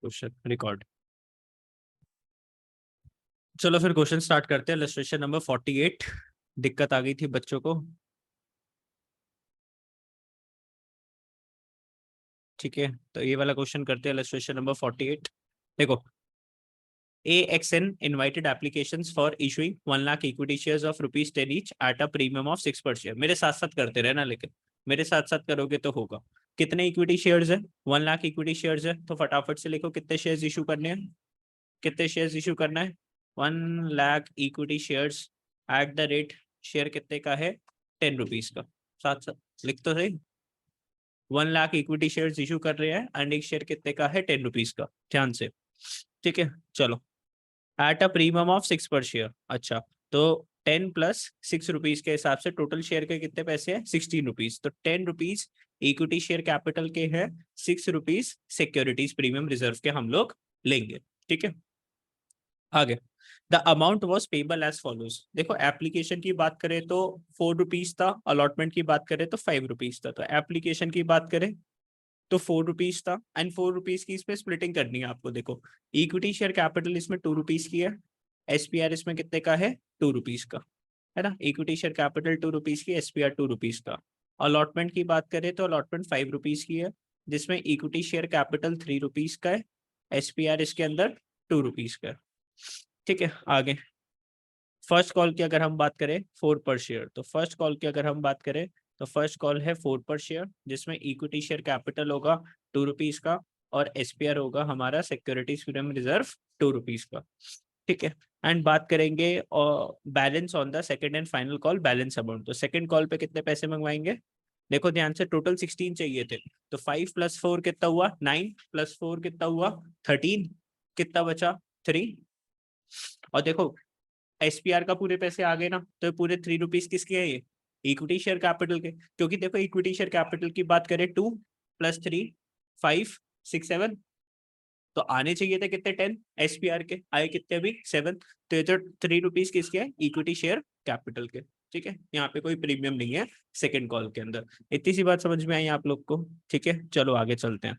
Question record. चलो फिर question start करते हैं। Illustration number 48। दिक्कत आ गई थी बच्चों को, ठीक है। तो ये वाला क्वेश्चन करते हैं, इलस्ट्रेशन नंबर 48। देखो, AXN invited applications for issuing 1 lakh equity shares of ₹10 each at a premium of 6 per share। मेरे साथ साथ करते रहना, लेकिन मेरे साथ साथ करोगे तो होगा। कितने इक्विटी शेयर्स है? 1 लाख इक्विटी शेयर्स है, तो फटाफट से लिखो कितने शेयर्स इशू करने हैं। कितने शेयर्स इशू करना है? 1 lakh equity shares at the rate, share कितने का है? 10 रुपीज का। साथ साथ लिख तो सही। 1 लाख इक्विटी शेयर्स इशू कर रहे हैं एंड एक शेयर कितने का है? 10 रुपीज का। ध्यान से, ठीक है। चलो, एट अ प्रीमियम ऑफ 6 पर शेयर। अच्छा, तो 10 प्लस 6 रुपीज के हिसाब से टोटल शेयर के कितने पैसे हैं? 16 रुपीज। तो 10 रुपीज इक्विटी शेयर कैपिटल के हैं, 6 रुपीज सिक्योरिटीज प्रीमियम रिजर्व के हम लोग लेंगे, ठीक है। आगे, the amount was payable as follows. देखो, एप्लीकेशन की बात करें तो 4 रुपीज था, अलॉटमेंट की बात करें तो 5 रुपीज था। तो एप्लीकेशन की बात करें तो 4 रुपीज था एंड 4 रुपीज की इसमें स्प्लिटिंग करनी है आपको। देखो, इक्विटी शेयर कैपिटल इसमें 2 रुपीज की है, एसपीआर इसमें कितने का है? 2 रुपीज का, है ना। इक्विटी शेयर कैपिटल 2 रुपीज की, एसपीआर 2 रुपीज का। अलॉटमेंट की बात करें तो अलॉटमेंट 5 रुपीज की है, जिसमें इक्विटी शेयर कैपिटल 3 रुपीज का है, एसपीआर इसके अंदर 2 रुपीज का है, ठीक है। आगे, फर्स्ट कॉल की अगर हम बात करें 4 पर शेयर, तो फर्स्ट कॉल की अगर हम बात करें तो फर्स्ट कॉल है 4 पर शेयर, जिसमें इक्विटी शेयर कैपिटल होगा 2 रुपीज का और एसपीआर होगा हमारा सिक्योरिटीज प्रीमियम रिजर्व 2 रुपीज का, ठीक है। एंड बात करेंगे और balance on the second and final call, balance amount. तो सेकंड कॉल पे कितने पैसे मंगवाएंगे? देखो ध्यान से, टोटल 16 चाहिए थे, तो 5 + 4 कितना हुआ? 9 + 4 कितना हुआ? 13। कितना बचा? 3। और देखो, एसपीआर का पूरे पैसे आ गए ना, तो पूरे 3 रुपीज किसके है? ये इक्विटी शेयर कैपिटल के। क्योंकि देखो, इक्विटी शेयर कैपिटल की बात करें 2 + 3 5 6 7, तो आने चाहिए थे कितने? 10। एसपीआर के आए कितने? अभी 7। तो ये तो 3 रुपीज किसके है? इक्विटी शेयर कैपिटल के, ठीक है। यहाँ पे कोई प्रीमियम नहीं है सेकेंड कॉल के अंदर। इतनी सी बात समझ में आई आप लोग को? ठीक है, चलो आगे चलते हैं।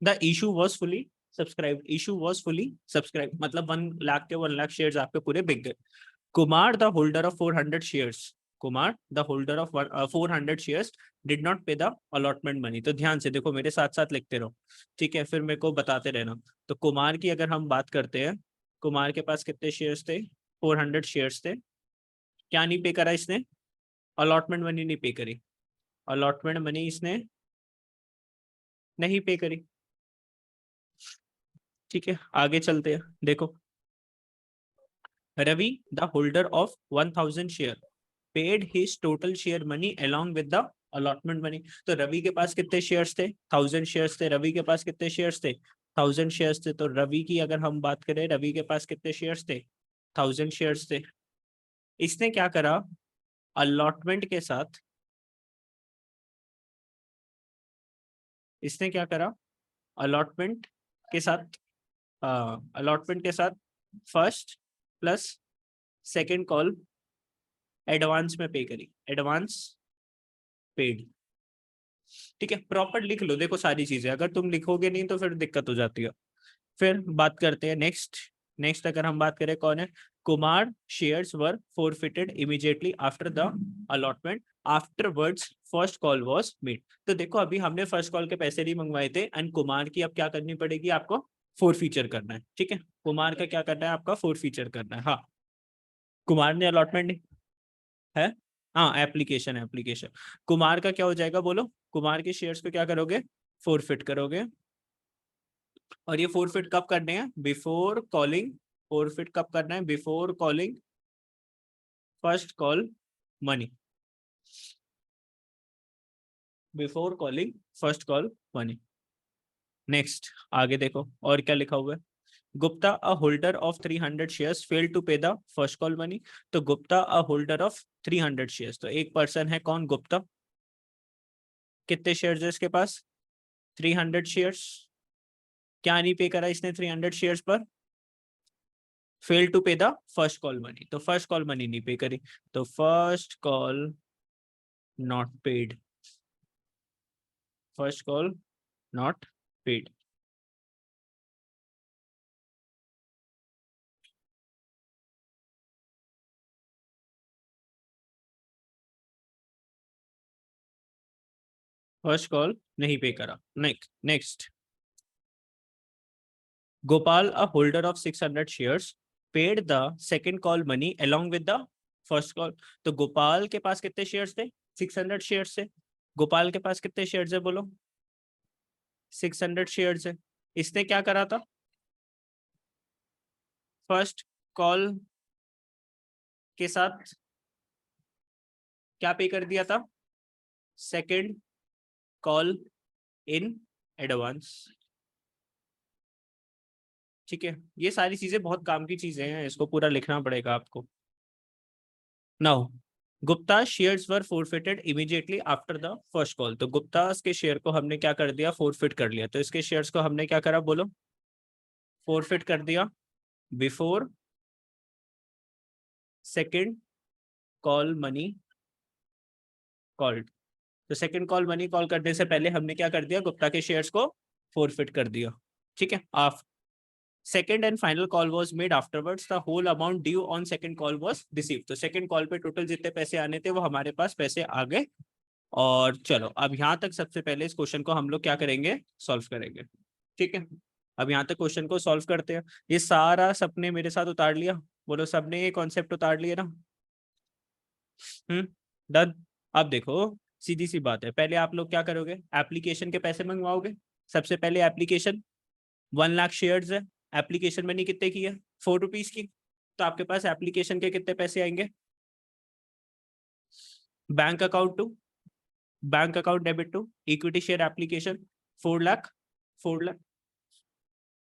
The issue was fully subscribe. Issue was fully subscribe मतलब 1 लाख के 1 लाख शेयर्स आपके पूरे बिक गए। Kumar the holder of 400 shares, Kumar the holder of 400 shares did not पे द अलॉटमेंट मनी। तो ध्यान से देखो, मेरे साथ साथ लिखते रहो, ठीक है, फिर मेरे को बताते रहना। तो कुमार की अगर हम बात करते हैं, कुमार के पास कितने शेयर्स थे? 400 शेयर्स थे। क्या नहीं पे करा इसने? अलॉटमेंट मनी नहीं पे करी। अलॉटमेंट मनी इसने नहीं पे करी, ठीक है। आगे चलते हैं। देखो, Ravi the holder of 1000 share paid his total share money along with the allotment money। तो रवि के पास कितने शेयर्स थे? 1000 शेयर्स थे। रवि के पास कितने शेयर्स थे? 1000 शेयर्स थे। तो रवि की अगर हम बात करें, रवि के पास कितने शेयर्स थे? 1000 शेयर्स थे। इसने क्या करा? अलॉटमेंट के साथ, इसने क्या करा? अलॉटमेंट के साथ, अलॉटमेंट के साथ first plus second call advance में पे करी, एडवांस पेड, ठीक है। प्रॉपर लिख लो, देखो सारी चीजें, अगर तुम लिखोगे नहीं तो फिर दिक्कत हो जाती है। फिर बात करते हैं नेक्स्ट। नेक्स्ट अगर हम बात करें, कौन है? Kumar shares were forfeited immediately after the allotment, afterwards first call was made. तो देखो, अभी हमने फर्स्ट कॉल के पैसे नहीं मंगवाए थे एंड कुमार की अब क्या करनी पड़ेगी आपको? फोर फीचर करना है, ठीक है। कुमार का क्या करना है? आपका फोर फीचर करना है। हाँ, कुमार ने अलॉटमेंट है, हाँ, एप्लीकेशन एप्लीकेशन। कुमार का क्या हो जाएगा बोलो? कुमार के शेयर्स को क्या करोगे? फोरफिट करोगे। और ये फोरफिट कब करने हैं? Before calling. फोरफिट कब करना है? Before calling first call money, before calling first call money. Next आगे देखो और क्या लिखा हुआ है। Gupta a holder of 300 shares fail to pay the first call money. तो Gupta a holder of 300 shares, तो एक पर्सन है, कौन? गुप्ता। कितने शेयर्स है इसके पास? 300 शेयर्स। क्या नहीं पे करा इसने 300 शेयर्स पर? Fail to pay the first call money, तो फर्स्ट कॉल मनी नहीं पे करी, तो first call not paid. First call not paid. First call नहीं पे करा। Next, Gopal, a holder of 600 shares, paid the second call money along with the first call। तो गोपाल के पास कितने शेयर्स थे? 600 शेयर्स थे। गोपाल के पास कितने शेयर्स है बोलो? 600 शेयर्स है। इसने क्या करा था? फर्स्ट कॉल के साथ क्या पे कर दिया था? Second call in advance. ठीक है, ये सारी चीजें बहुत काम की चीजें हैं, इसको पूरा लिखना पड़ेगा आपको। Now Gupta shares were forfeited immediately after the first call. तो गुप्ता के शेयर को हमने क्या कर दिया? फोरफिट कर लिया। तो इसके शेयर्स को हमने क्या करा बोलो? फोरफिट कर दिया before second call money called. तो सेकंड कॉल मनी कॉल करने से पहले हमने क्या कर दिया? गुप्ता के शेयर्स को फोरफिट कर दिया। ठीक है, आप second and final call was made afterwards, the whole amount due on second call was received। तो second call पे टोटल जितने पैसे आने थे वो हमारे पास पैसे आ गए। और चलो अब यहाँ तक सबसे पहले इस क्वेश्चन को हम लोग क्या करेंगे? सॉल्व करेंगे। ठीक है, अब यहाँ तक क्वेश्चन को सॉल्व करते हैं। ये सारा सबने मेरे साथ उतार लिया? बोलो, सबने ये कॉन्सेप्ट उतार लिया ना? डन। अब देखो सीधी सी बात है, पहले आप लोग क्या करोगे? एप्लीकेशन के पैसे मंगवाओगे। सबसे पहले एप्लीकेशन 1 लाख शेयर्स है। एप्लीकेशन मनी कितने की है? 4 रुपीज की। तो आपके पास एप्लीकेशन के कितने पैसे आएंगे? Bank account debit to equity share application 4 lakh. 4 lakh.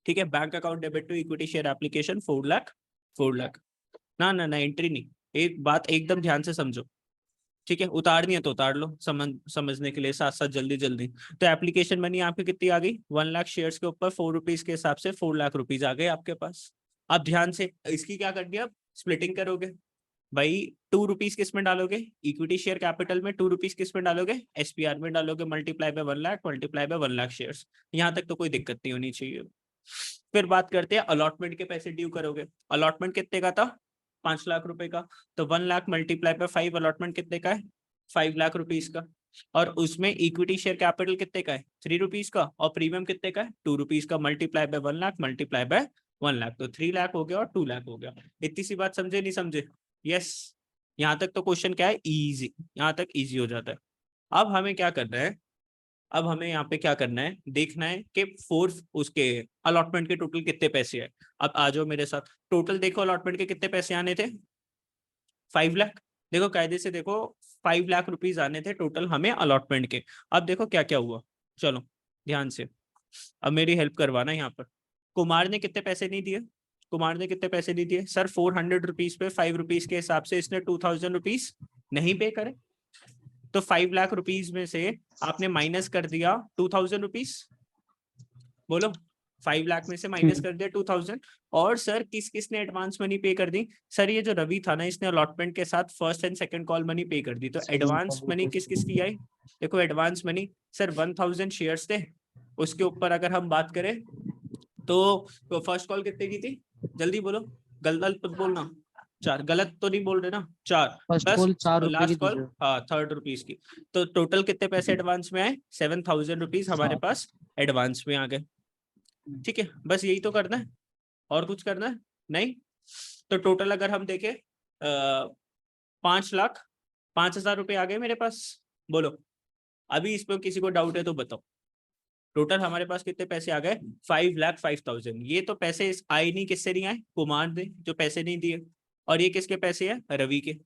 ठीक है, bank account debit to equity share application 4 lakh. 4 lakh. ना ना ना, एंट्री नहीं। एक बात एकदम ध्यान से समझो। ठीक है, उतारनी है तो उतार लो, समझने के लिए साथ साथ जल्दी जल्दी। तो एप्लीकेशन मनी आपकी कितनी आ गई? 1 लाख शेयर्स के ऊपर 4 रुपीज के हिसाब से 4 लाख रुपीज आ गए आपके पास। अब ध्यान से इसकी क्या करनी है? अब स्प्लिटिंग करोगे भाई। 2 रुपीज किस में डालोगे? इक्विटी शेयर कैपिटल में 2 रुपीज किस में डालोगे? एसपीआर में डालोगे। Multiply by 1 lakh, multiply by 1 lakh shares. यहाँ तक तो कोई दिक्कत नहीं होनी चाहिए। फिर बात करते हैं अलॉटमेंट के पैसे ड्यू करोगे। अलॉटमेंट कितने का था? 5 लाख रुपए का। तो 1 लाख मल्टीप्लाई बाय 5, अलॉटमेंट कितने का है? 5 लाख रुपीज का। और उसमें इक्विटी शेयर कैपिटल कितने का है? 3 रुपीज का। और प्रीमियम कितने का है? 2 रुपीज का। Multiply by 1 lakh, multiply by 1 lakh. तो 3 लाख हो गया और 2 लाख हो गया। इतनी सी बात समझे नहीं समझे? यस। यहाँ तक तो क्वेश्चन क्या है? इजी। यहाँ तक इजी हो जाता है। अब हमें क्या करना है? अब हमें यहाँ पे क्या करना है? देखना है कि फोर्थ उसके अलॉटमेंट के टोटल कितने पैसे है। अब आ जाओ मेरे साथ। टोटल देखो अलॉटमेंट के कितने पैसे आने थे? 5 लाख। देखो कायदे से देखो, 5 लाख रुपीज आने थे टोटल हमें अलॉटमेंट के। अब देखो क्या क्या हुआ, चलो ध्यान से। अब मेरी हेल्प करवाना यहाँ पर। कुमार ने कितने पैसे नहीं दिए? कुमार ने कितने पैसे नहीं दिए सर? 400 रुपीज पे 5 रुपीज के हिसाब से इसने 2000 रुपीज नहीं पे करे। तो 5 लाख रुपीज में से आपने माइनस कर दिया 2000 रुपीज। बोलो, 5 लाख में से माइनस कर दिया 2000। और सर किस किसने एडवांस मनी पे कर दी? सर ये जो रवि था ना, इसने अलॉटमेंट के साथ first and second call money पे कर दी। तो एडवांस मनी किस किस की आई? देखो एडवांस मनी सर 1000 शेयर्स थे, उसके ऊपर अगर हम बात करें तो फर्स्ट कॉल कितने की थी? जल्दी बोलो, गलत मत बोलना। 4, गलत तो नहीं बोल रहे ना? 4 फर्स्ट प्लस कॉल 4 रुपए की लास्ट थी कॉल, सर। हाँ 3 रुपीज की। तो टोटल कितने पैसे एडवांस में आए? 7000 रुपीज हमारे पास एडवांस में आ गए। ठीक है, बस यही तो करना है, और कुछ करना है नहीं। तो टोटल अगर हम देखें 5,05,000 रुपए आ गए मेरे पास। बोलो, अभी इसमें किसी को डाउट है तो बताओ। टोटल हमारे पास कितने पैसे आ गए? 5,05,000। ये तो पैसे आए नहीं, किससे नहीं आए? कुमार ने जो पैसे नहीं दिए। और ये किसके पैसे हैं? रवि के।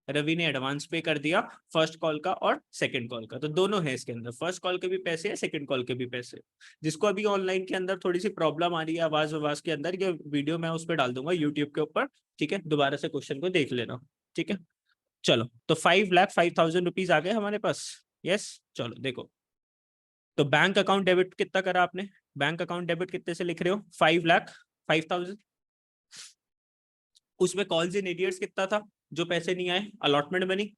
रवि ने एडवांस पे कर दिया फर्स्ट कॉल का और सेकंड कॉल का। तो दोनों है इसके अंदर, फर्स्ट कॉल के भी पैसे है, सेकंड कॉल के भी पैसे। जिसको अभी ऑनलाइन के अंदर थोड़ी सी प्रॉब्लम आ रही है आवाज के अंदर, ये वीडियो मैं उस पर डाल दूंगा यूट्यूब के ऊपर। ठीक है, दोबारा से क्वेश्चन को देख लेना। ठीक है, चलो तो 5,05,000 रुपीज आ गए हमारे पास। यस, चलो देखो। तो बैंक अकाउंट डेबिट कितना करा आपने? बैंक अकाउंट डेबिट कितने से लिख रहे हो? 5,05,000। उसमें कॉल्स इन इडियट्स कितना था जो पैसे नहीं आए? Allotment money.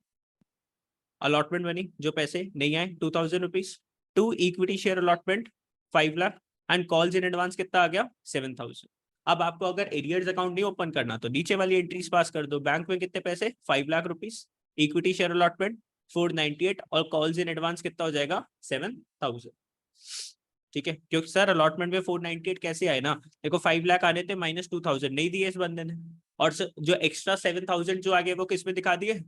अलॉटमेंट मनी जो पैसे नहीं आए 2000 rupees. To equity share allotment 5 lakh and calls in advance कितना आ गया 7,000। अब आपको अगर एरियर्स अकाउंट नहीं ओपन करना तो नीचे वाली एंट्रीज पास कर दो। बैंक में कितने पैसे 5 lakh rupees, equity share allotment 498 और कॉल्स इन एडवांस कितना हो जाएगा 7,000। ठीक है, क्योंकि सर अलॉटमेंट में 498 कैसे आए ना, देखो 5 लाख आने थे माइनस 2,000 नहीं दिए इस बंदे ने, और जो एक्स्ट्रा 7,000 जो आगे वो किस में दिखा दिए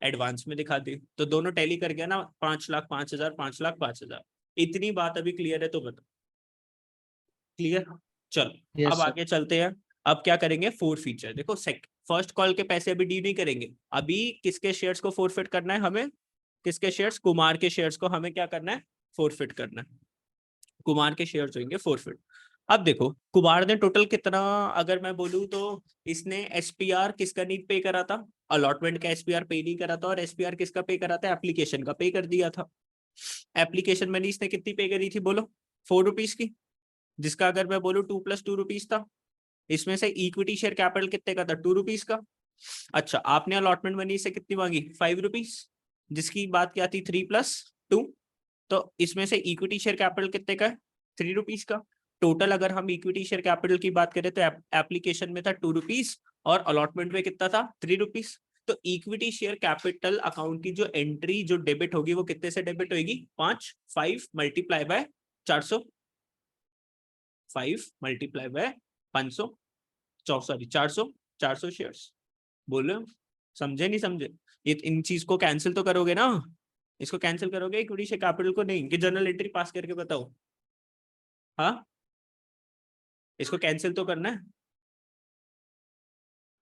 एडवांस में दिखा दिए, तो दोनों टैली कर गया ना 5 लाख 5,000 5 लाख 5,000। इतनी बात अभी क्लियर है तो बताओ, क्लियर? चलो अब आगे चलते हैं। अब क्या करेंगे फोर फीचर, देखो फर्स्ट कॉल के पैसे अभी डी नहीं करेंगे, अभी किसके शेयर्स को फोरफिट करना है हमें, किसके शेयर्स, कुमार के शेयर्स को हमें क्या करना है फोरफिट करना है, कुमार के शेयर्स होंगे फोरफिट। अब देखो कुमार ने टोटल कितना, अगर मैं बोलूं तो इसने एसपीआर किसका नहीं पे करा था, अलॉटमेंट का एसपीआर पे नहीं करा था, और एसपीआर किसका पे करा था, एप्लीकेशन का पे कर दिया था। एप्लीकेशन मनी इसने कितनी पे करी थी बोलो 4 रुपीज की, जिसका अगर मैं बोलूं 2 + 2 रुपीज था। इसमें से इक्विटी शेयर कैपिटल कितने का था 2 रुपीज का। अच्छा आपने अलॉटमेंट मनी से कितनी मांगी 5 रुपीज, जिसकी बात क्या थी 3 + 2, तो इसमें से इक्विटी शेयर कैपिटल कितने का है 3 रुपीज का। टोटल अगर हम इक्विटी शेयर कैपिटल की बात करें तो एप्लीकेशन में था 2 रुपीज और अलॉटमेंट में कितना था 3 रुपीज। तो इक्विटी शेयर कैपिटल अकाउंट की जो एंट्री जो डेबिट होगी वो कितने से डेबिट होगी 5 multiply by 400, 5 multiply by 500 sorry 400 shares. बोलो समझे नहीं समझे, ये इन चीज को कैंसिल तो करोगे ना, इसको कैंसिल करोगे इक्विटी शेयर कैपिटल को नहीं कि जर्नल एंट्री पास करके बताओ। हाँ इसको कैंसिल तो करना है।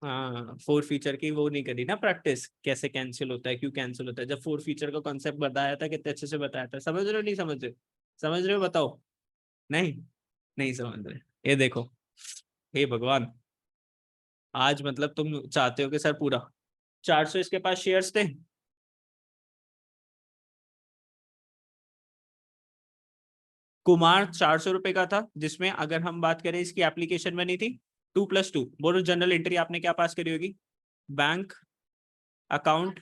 हाँ फोर फीचर की वो नहीं करी ना प्रैक्टिस, कैसे कैंसिल होता है क्यों कैंसिल होता है। जब फोर फीचर का कॉन्सेप्ट बताया था कितने अच्छे से बताया था, समझ रहे हो नहीं समझ रहे, समझ रहे हो बताओ। नहीं नहीं समझ रहे, ये देखो हे भगवान, आज मतलब तुम चाहते हो कि सर पूरा 400 इसके पास शेयर्स थे, कुमार 400 रुपए का था, जिसमें अगर हम बात करें इसकी एप्लीकेशन बनी थी 2 + 2, बोलो जनरल एंट्री आपने क्या पास करी होगी, bank account,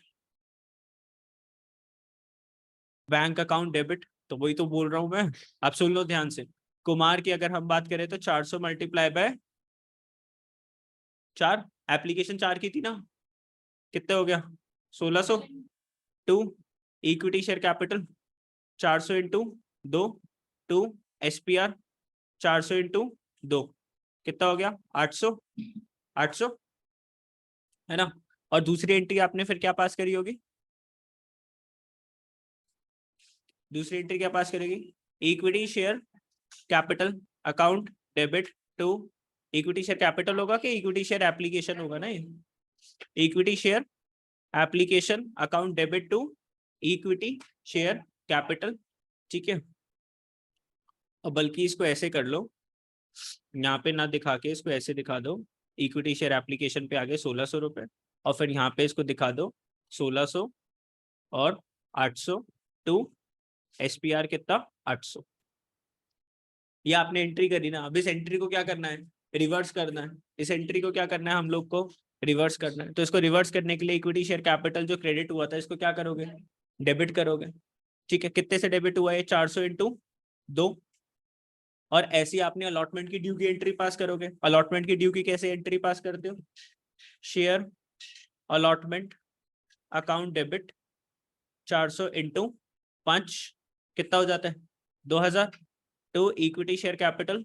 bank account debit, तो वही तो बोल रहा हूं मैं। आप सुन लो ध्यान से, कुमार की अगर हम बात करें तो 400 मल्टीप्लाई बाय 4, एप्लीकेशन 4 की थी ना, कितने हो गया 1600, 2 equity share capital 400 into 2, 2 SPR 400 into 2 कितना हो गया 800, 800 है ना। और दूसरी एंट्री आपने फिर क्या पास करी होगी, दूसरी एंट्री क्या पास करेगी, equity share capital account debit to, equity share capital होगा कि इक्विटी शेयर एप्लीकेशन होगा ना, ये equity share application account debit to equity share capital. ठीक है, और बल्कि इसको ऐसे कर लो, यहाँ पे ना दिखा के इसको ऐसे दिखा दो, इक्विटी शेयर एप्लीकेशन पे आगे 1600 रुपए, और फिर यहाँ पे इसको दिखा दो 1600 और 800 टू एसपीआर कितना 800। ये आपने एंट्री करी ना, अब इस एंट्री को क्या करना है रिवर्स करना है, इस एंट्री को क्या करना है हम लोग को रिवर्स करना है। तो इसको रिवर्स करने के लिए इक्विटी शेयर कैपिटल जो क्रेडिट हुआ था इसको क्या करोगे डेबिट करोगे। ठीक है, कितने से डेबिट हुआ है 400 इंटू 2, और ऐसी आपने अलॉटमेंट की ड्यू की एंट्री पास करोगे। अलॉटमेंट की ड्यू की कैसे एंट्री पास करते हो, share allotment account debit 400 into 5 कितना हो जाता है 2000, to equity share capital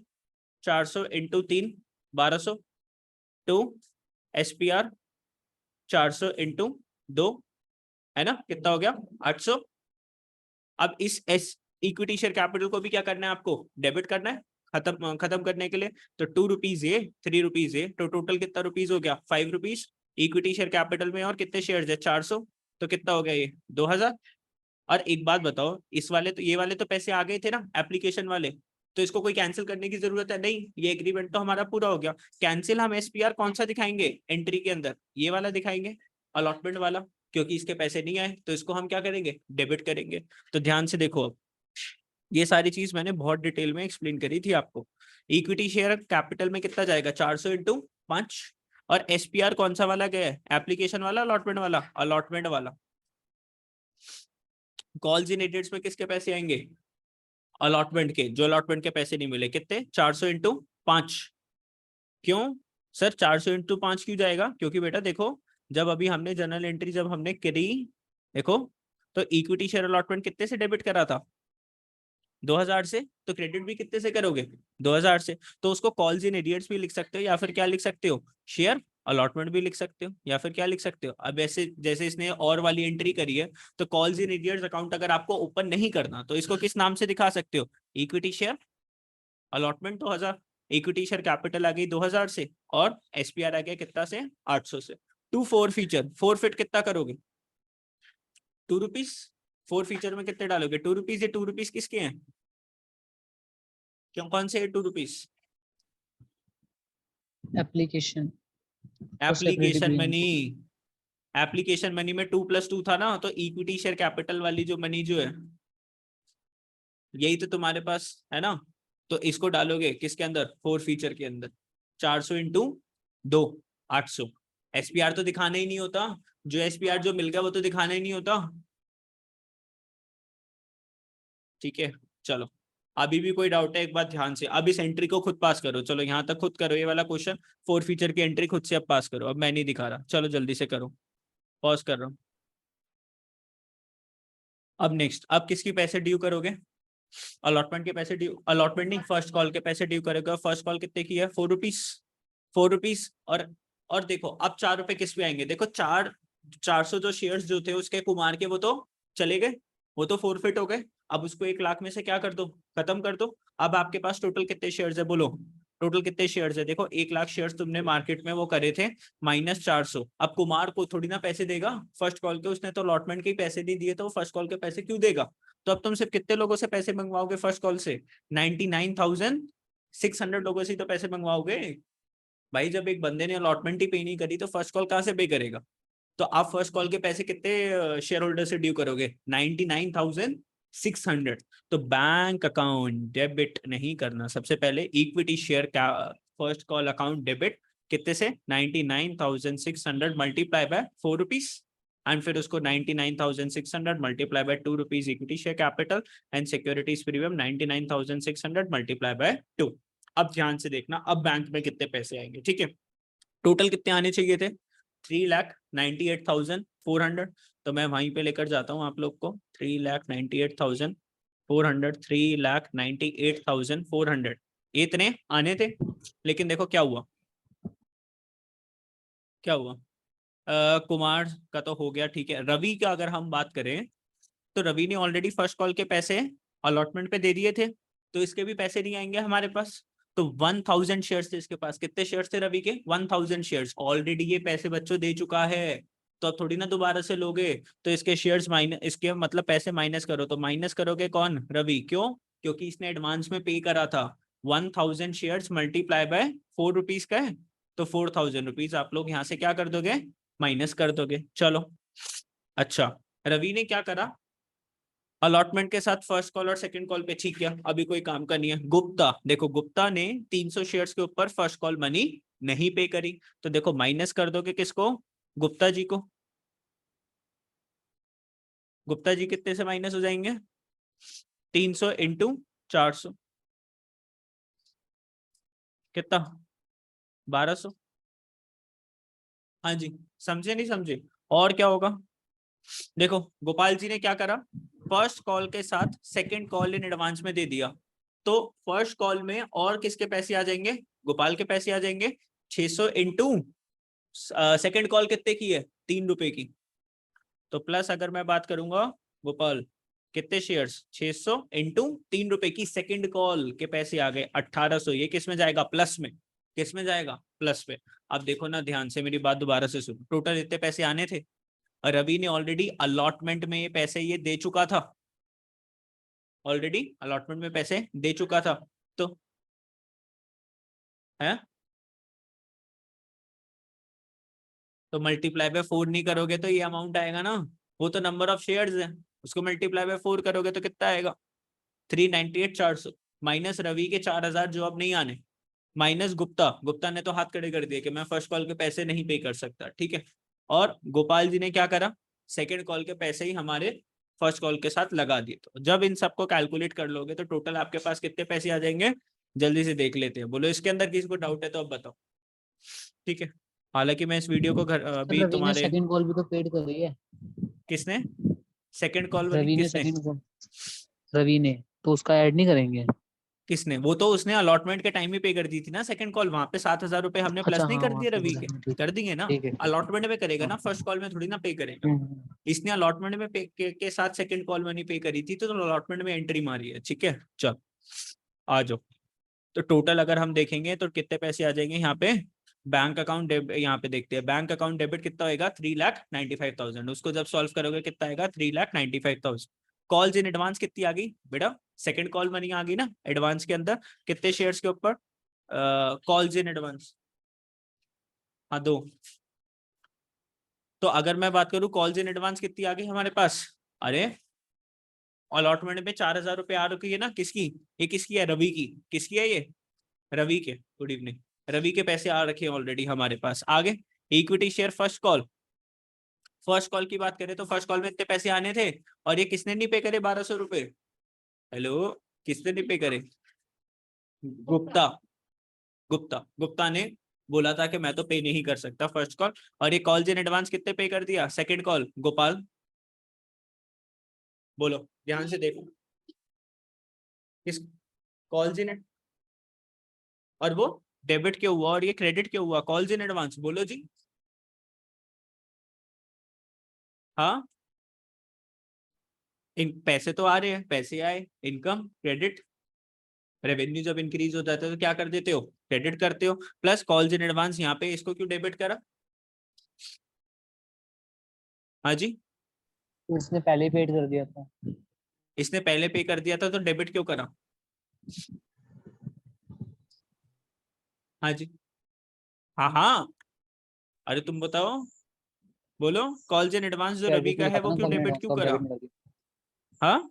400 into 3 1200, to SPR 400 into 2 है ना, कितना हो गया 800। अब इस इक्विटी शेयर कैपिटल को भी क्या करना है आपको डेबिट करना है, खत्म करने के लिए। तो 2 रुपीज ये 3 रुपीज ये, तो टोटल कितना रुपीज हो गया 5 रुपीज इक्विटी शेयर कैपिटल में, और कितने शेयर है 400, तो कितना हो गया ये 2000। और एक बात बताओ, इस वाले तो ये वाले तो पैसे आ गए थे ना एप्लीकेशन वाले, तो इसको कोई कैंसिल करने की जरूरत है नहीं, ये एग्रीमेंट तो हमारा पूरा हो गया। कैंसिल हम एसपीआर कौन सा दिखाएंगे एंट्री के अंदर, ये वाला दिखाएंगे अलॉटमेंट वाला, क्योंकि इसके पैसे नहीं आए तो इसको हम क्या करेंगे डेबिट करेंगे। तो ध्यान से देखो, अब ये सारी चीज मैंने बहुत डिटेल में एक्सप्लेन करी थी आपको। इक्विटी शेयर कैपिटल में कितना जाएगा 400 इंटू 5, और एसपीआर कौन सा वाला गया है एप्लीकेशन वाला अलॉटमेंट वाला, अलॉटमेंट वाला। कॉल्स इन एडिट्स में किसके पैसे आएंगे अलॉटमेंट के, जो अलॉटमेंट के पैसे नहीं मिले, कितने 400 इंटू 5। क्यों सर 400 इंटू 5 क्यों जाएगा? क्योंकि बेटा देखो, जब अभी हमने जर्नल एंट्री जब हमने करी, देखो तो इक्विटी शेयर अलॉटमेंट कितने से डेबिट करा था? 2000 से। तो क्रेडिट भी कितने से करोगे? 2000 से। तो उसको कॉल्स इन एरियर्स भी लिख सकते हो, या फिर क्या लिख सकते हो, शेयर अलॉटमेंट भी लिख सकते हो, या फिर क्या लिख सकते हो। अब ऐसे जैसे इसने और वाली एंट्री करी है, तो कॉल्स इन एरियर्स अकाउंट अगर आपको ओपन नहीं करना, तो इसको किस नाम से दिखा सकते हो? Equity share allotment 2000। Equity share capital आ गई 2000 से, और एसपीआर आ गया कितना से? 800 से। To forfeiture, forfeit कितना करोगे? 2 रुपीज। फोर फीचर में कितने डालोगे? 2 रुपीज। ये 2 रुपीज किसके हैं? क्यों, कौन से 2 rupees? Application application money. Application money में 2+2 था ना, तो इक्विटी शेयर कैपिटल वाली जो मनी जो है, यही तो तुम्हारे पास है ना। तो इसको डालोगे किसके अंदर? फोर फीचर के अंदर। 400 इंटू 2, 800। एसपीआर तो दिखाना ही नहीं होता, जो एसपीआर जो मिल गया वो तो दिखाना ही नहीं होता। ठीक है, चलो अभी भी कोई डाउट है एक बात ध्यान से, अब इस एंट्री को खुद पास करो। चलो यहाँ तक खुद करो, ये वाला क्वेश्चन फोर फीचर की एंट्री खुद से अब पास करो। अब मैं नहीं दिखा रहा, चलो जल्दी से करो, पॉज कर रहा हूँ। अब नेक्स्ट, अब किसकी पैसे ड्यू करोगे? अलॉटमेंट के पैसे ड्यू, अलॉटमेंट नहीं, फर्स्ट कॉल के पैसे ड्यू करेगा। फर्स्ट कॉल कितने की है? 4 रुपीज। 4 रुपीज। और देखो अब 4 रुपए किस पे आएंगे? देखो 400 जो शेयर्स जो थे उसके कुमार के, वो तो चले गए, वो तो फोरफिट हो गए। अब उसको 1 लाख में से क्या कर दो? खत्म कर दो। अब आपके पास टोटल कितने शेयर्स है? बोलो टोटल कितने शेयर्स है? देखो 1 लाख शेयर्स तुमने मार्केट में वो करे थे, -400। अब कुमार को थोड़ी ना पैसे देगा फर्स्ट कॉल के, उसने तो अलॉटमेंट के ही पैसे नहीं दिए, तो फर्स्ट कॉल के पैसे क्यों देगा? तो अब तुम सिर्फ कितने लोगों से पैसे मंगवाओगे फर्स्ट कॉल से? 99,600 लोगों से तो पैसे मंगवाओगे भाई। जब एक बंदे ने अलॉटमेंट ही पे नहीं करी, तो फर्स्ट कॉल कहाँ से पे करेगा? तो आप फर्स्ट कॉल के पैसे कितने शेयर होल्डर से ड्यू करोगे? 99,600। तो बैंक अकाउंट डेबिट नहीं करना, सबसे पहले इक्विटी शेयर का फर्स्ट कॉल अकाउंट डेबिट कितने से? 99,600 मल्टीप्लाई बाय 4 रुपीज, एंड फिर उसको 99,600 multiply by 2 rupees equity share capital and securities premium 99,600 multiply by 2। अब ध्यान से देखना, अब बैंक में कितने पैसे आएंगे, ठीक है। टोटल कितने आने चाहिए थे? 3,98,400। तो मैं वहीं पे लेकर जाता हूँ आप लोग को। 3,98,400, 3,98,400 इतने आने थे। लेकिन देखो क्या हुआ, क्या हुआ? कुमार का तो हो गया, ठीक है। रवि का अगर हम बात करें, तो रवि ने ऑलरेडी फर्स्ट कॉल के पैसे अलॉटमेंट पे दे दिए थे, तो इसके भी पैसे नहीं आएंगे हमारे पास। तो 1000 शेयर्स थे इसके पास। कितने शेयर्स थे रवि के? 1000 शेयर्स। ऑलरेडी ये पैसे बच्चों दे चुका है, तो अब थोड़ी ना दोबारा से लोगे। तो इसके शेयर्स माइनस, इसके मतलब पैसे माइनस करो, तो माइनस करोगे कौन? रवि। क्यों? क्योंकि इसने एडवांस में पे करा था। 1000 शेयर्स मल्टीप्लाई बाय 4 रुपीज का है, तो 4000 रुपीज आप लोग यहाँ से क्या कर दोगे? माइनस कर दोगे। चलो अच्छा, रवि ने क्या करा? अलॉटमेंट के साथ फर्स्ट कॉल और सेकंड कॉल पे ठीक किया, अभी कोई काम का नहीं है। गुप्ता, देखो गुप्ता ने 300 शेयर्स के ऊपर फर्स्ट कॉल मनी नहीं पे करी, तो देखो माइनस कर दोगे किसको? गुप्ता जी को। गुप्ता जी कितने से माइनस हो जाएंगे? 300 इंटू 400 कितना? 1200। हाँ जी, समझे नहीं समझे? और क्या होगा? देखो गोपाल जी ने क्या करा, फर्स्ट कॉल के साथ सेकंड कॉल इन एडवांस में दे दिया, तो फर्स्ट कॉल में और किसके पैसे आ जाएंगे? गोपाल के पैसे आ जाएंगे। 600 इंटू सेकेंड कॉल कितने की है? 3 रुपए की। तो प्लस अगर मैं बात करूंगा, गोपाल कितने शेयर्स? 600 इंटू 3 रुपए की सेकंड कॉल के पैसे आ गए 1800। ये किस में जाएगा? प्लस में। किस में जाएगा? प्लस में। अब देखो ना ध्यान से, मेरी बात दोबारा से सुनो। टोटल इतने पैसे आने थे, रवि ने ऑलरेडी अलॉटमेंट में ये पैसे ये दे चुका था, ऑलरेडी अलॉटमेंट में पैसे दे चुका था, तो है तो मल्टीप्लाई बाय 4 नहीं करोगे तो ये अमाउंट आएगा ना, वो तो नंबर ऑफ शेयर्स है, उसको मल्टीप्लाई बाय 4 करोगे तो कितना आएगा? 398,400 माइनस रवि के 4000 जो अब नहीं आने, माइनस गुप्ता, गुप्ता ने तो हाथ खड़े कर दिए कि मैं फर्स्ट कॉल के पैसे नहीं पे कर सकता, ठीक है। और गोपाल जी ने क्या करा? सेकंड कॉल के पैसे ही हमारे फर्स्ट कॉल के साथ लगा दिए। तो जब इन सबको कैलकुलेट कर लोगे तो टोटल आपके पास कितने पैसे आ जाएंगे, जल्दी से देख लेते हैं। बोलो इसके अंदर किसी को डाउट है तो अब बताओ। ठीक है, हालांकि मैं इस वीडियो को घर सर अभी रवि ने तुम्हारे, सेकंड कॉल भी तो पेड कर रही है। किसने सेकंड कॉल वाली, रवि ने किसने सेकंड कॉल, रवि ने, तो उसका ऐड नहीं करेंगे? किसने? वो तो उसने अलॉटमेंट के टाइम ही पे कर दी थी ना सेकंड कॉल, वहां पे 7,000 रुपए हमने अच्छा प्लस नहीं हाँ कर वहाँ दिए पे रवि बोला के, हाँ, ठीक कर देंगे ना। ठीक है ठीक अलॉटमेंट में करेगा है। ना, हाँ। फर्स्ट कॉल में थोड़ी ना पे करेगा। हम्म। इसने अलॉटमेंट में पे के साथ सेकंड कॉल मनी पे करी थी, तो अलॉटमेंट में एंट्री मारी है। ठीक है, चल आ जाओ। तो टोटल अगर हम देखेंगे तो कितने पैसे आ जाएंगे यहाँ पे। बैंक अकाउंट डेबिट, यहाँ पे देखते हैं बैंक अकाउंट डेबिट कितना होगा, 3,95,000। उसको जब सॉल्व करोगे कितना आएगा, 3,95,000। कॉल्स इन एडवांस कितनी आ गई बेटा, सेकंड कॉल मनी आ गई ना एडवांस के अंदर, कितने शेयर्स के ऊपर, कॉल्स इन एडवांस, हाँ दो। तो अगर मैं बात करूं कॉल्स इन एडवांस कितनी आ गई हमारे पास, अरे अलॉटमेंट में 4,000 रुपए आ रखी है ना, किसकी, ये किसकी है, रवि की। किसकी है ये, रवि के। Good evening. रवि के पैसे आ रखे हैं ऑलरेडी हमारे पास। आगे equity share first call, first call की बात करें तो फर्स्ट कॉल में इतने पैसे आने थे, और ये किसने नहीं पे करे 1,200 रुपए, हेलो किसने नहीं पे करे, गुप्ता। गुप्ता ने बोला था कि मैं तो पे नहीं कर सकता फर्स्ट कॉल। और ये कॉल्स इन एडवांस कितने पे कर दिया, सेकंड कॉल, गोपाल बोलो ध्यान से देखो, किस कॉल्स इन, और वो डेबिट क्यों हुआ और ये क्रेडिट क्यों हुआ, कॉल्स इन एडवांस बोलो जी। हाँ, इन पैसे तो आ रहे हैं, पैसे आए, इनकम क्रेडिट, रेवेन्यू जब इंक्रीज हो जाता है तो क्या कर देते हो, क्रेडिट करते हो। प्लस कॉल्स इन एडवांस, यहाँ पे इसको क्यों डेबिट करा, हाँ जी, तो इसने पहले ही पेड कर दिया था। इसने पहले पे कर दिया था तो डेबिट क्यों करा, हाँ जी, हाँ हाँ, अरे तुम बताओ, बोलो कॉल्स इन एडवांस जो रवि क्रेडिट का लिखा है था वो ना क्यों कॉल डेबिट एडवांस, क्यों तो अब करा, डेबिट में कर दिया। हाँ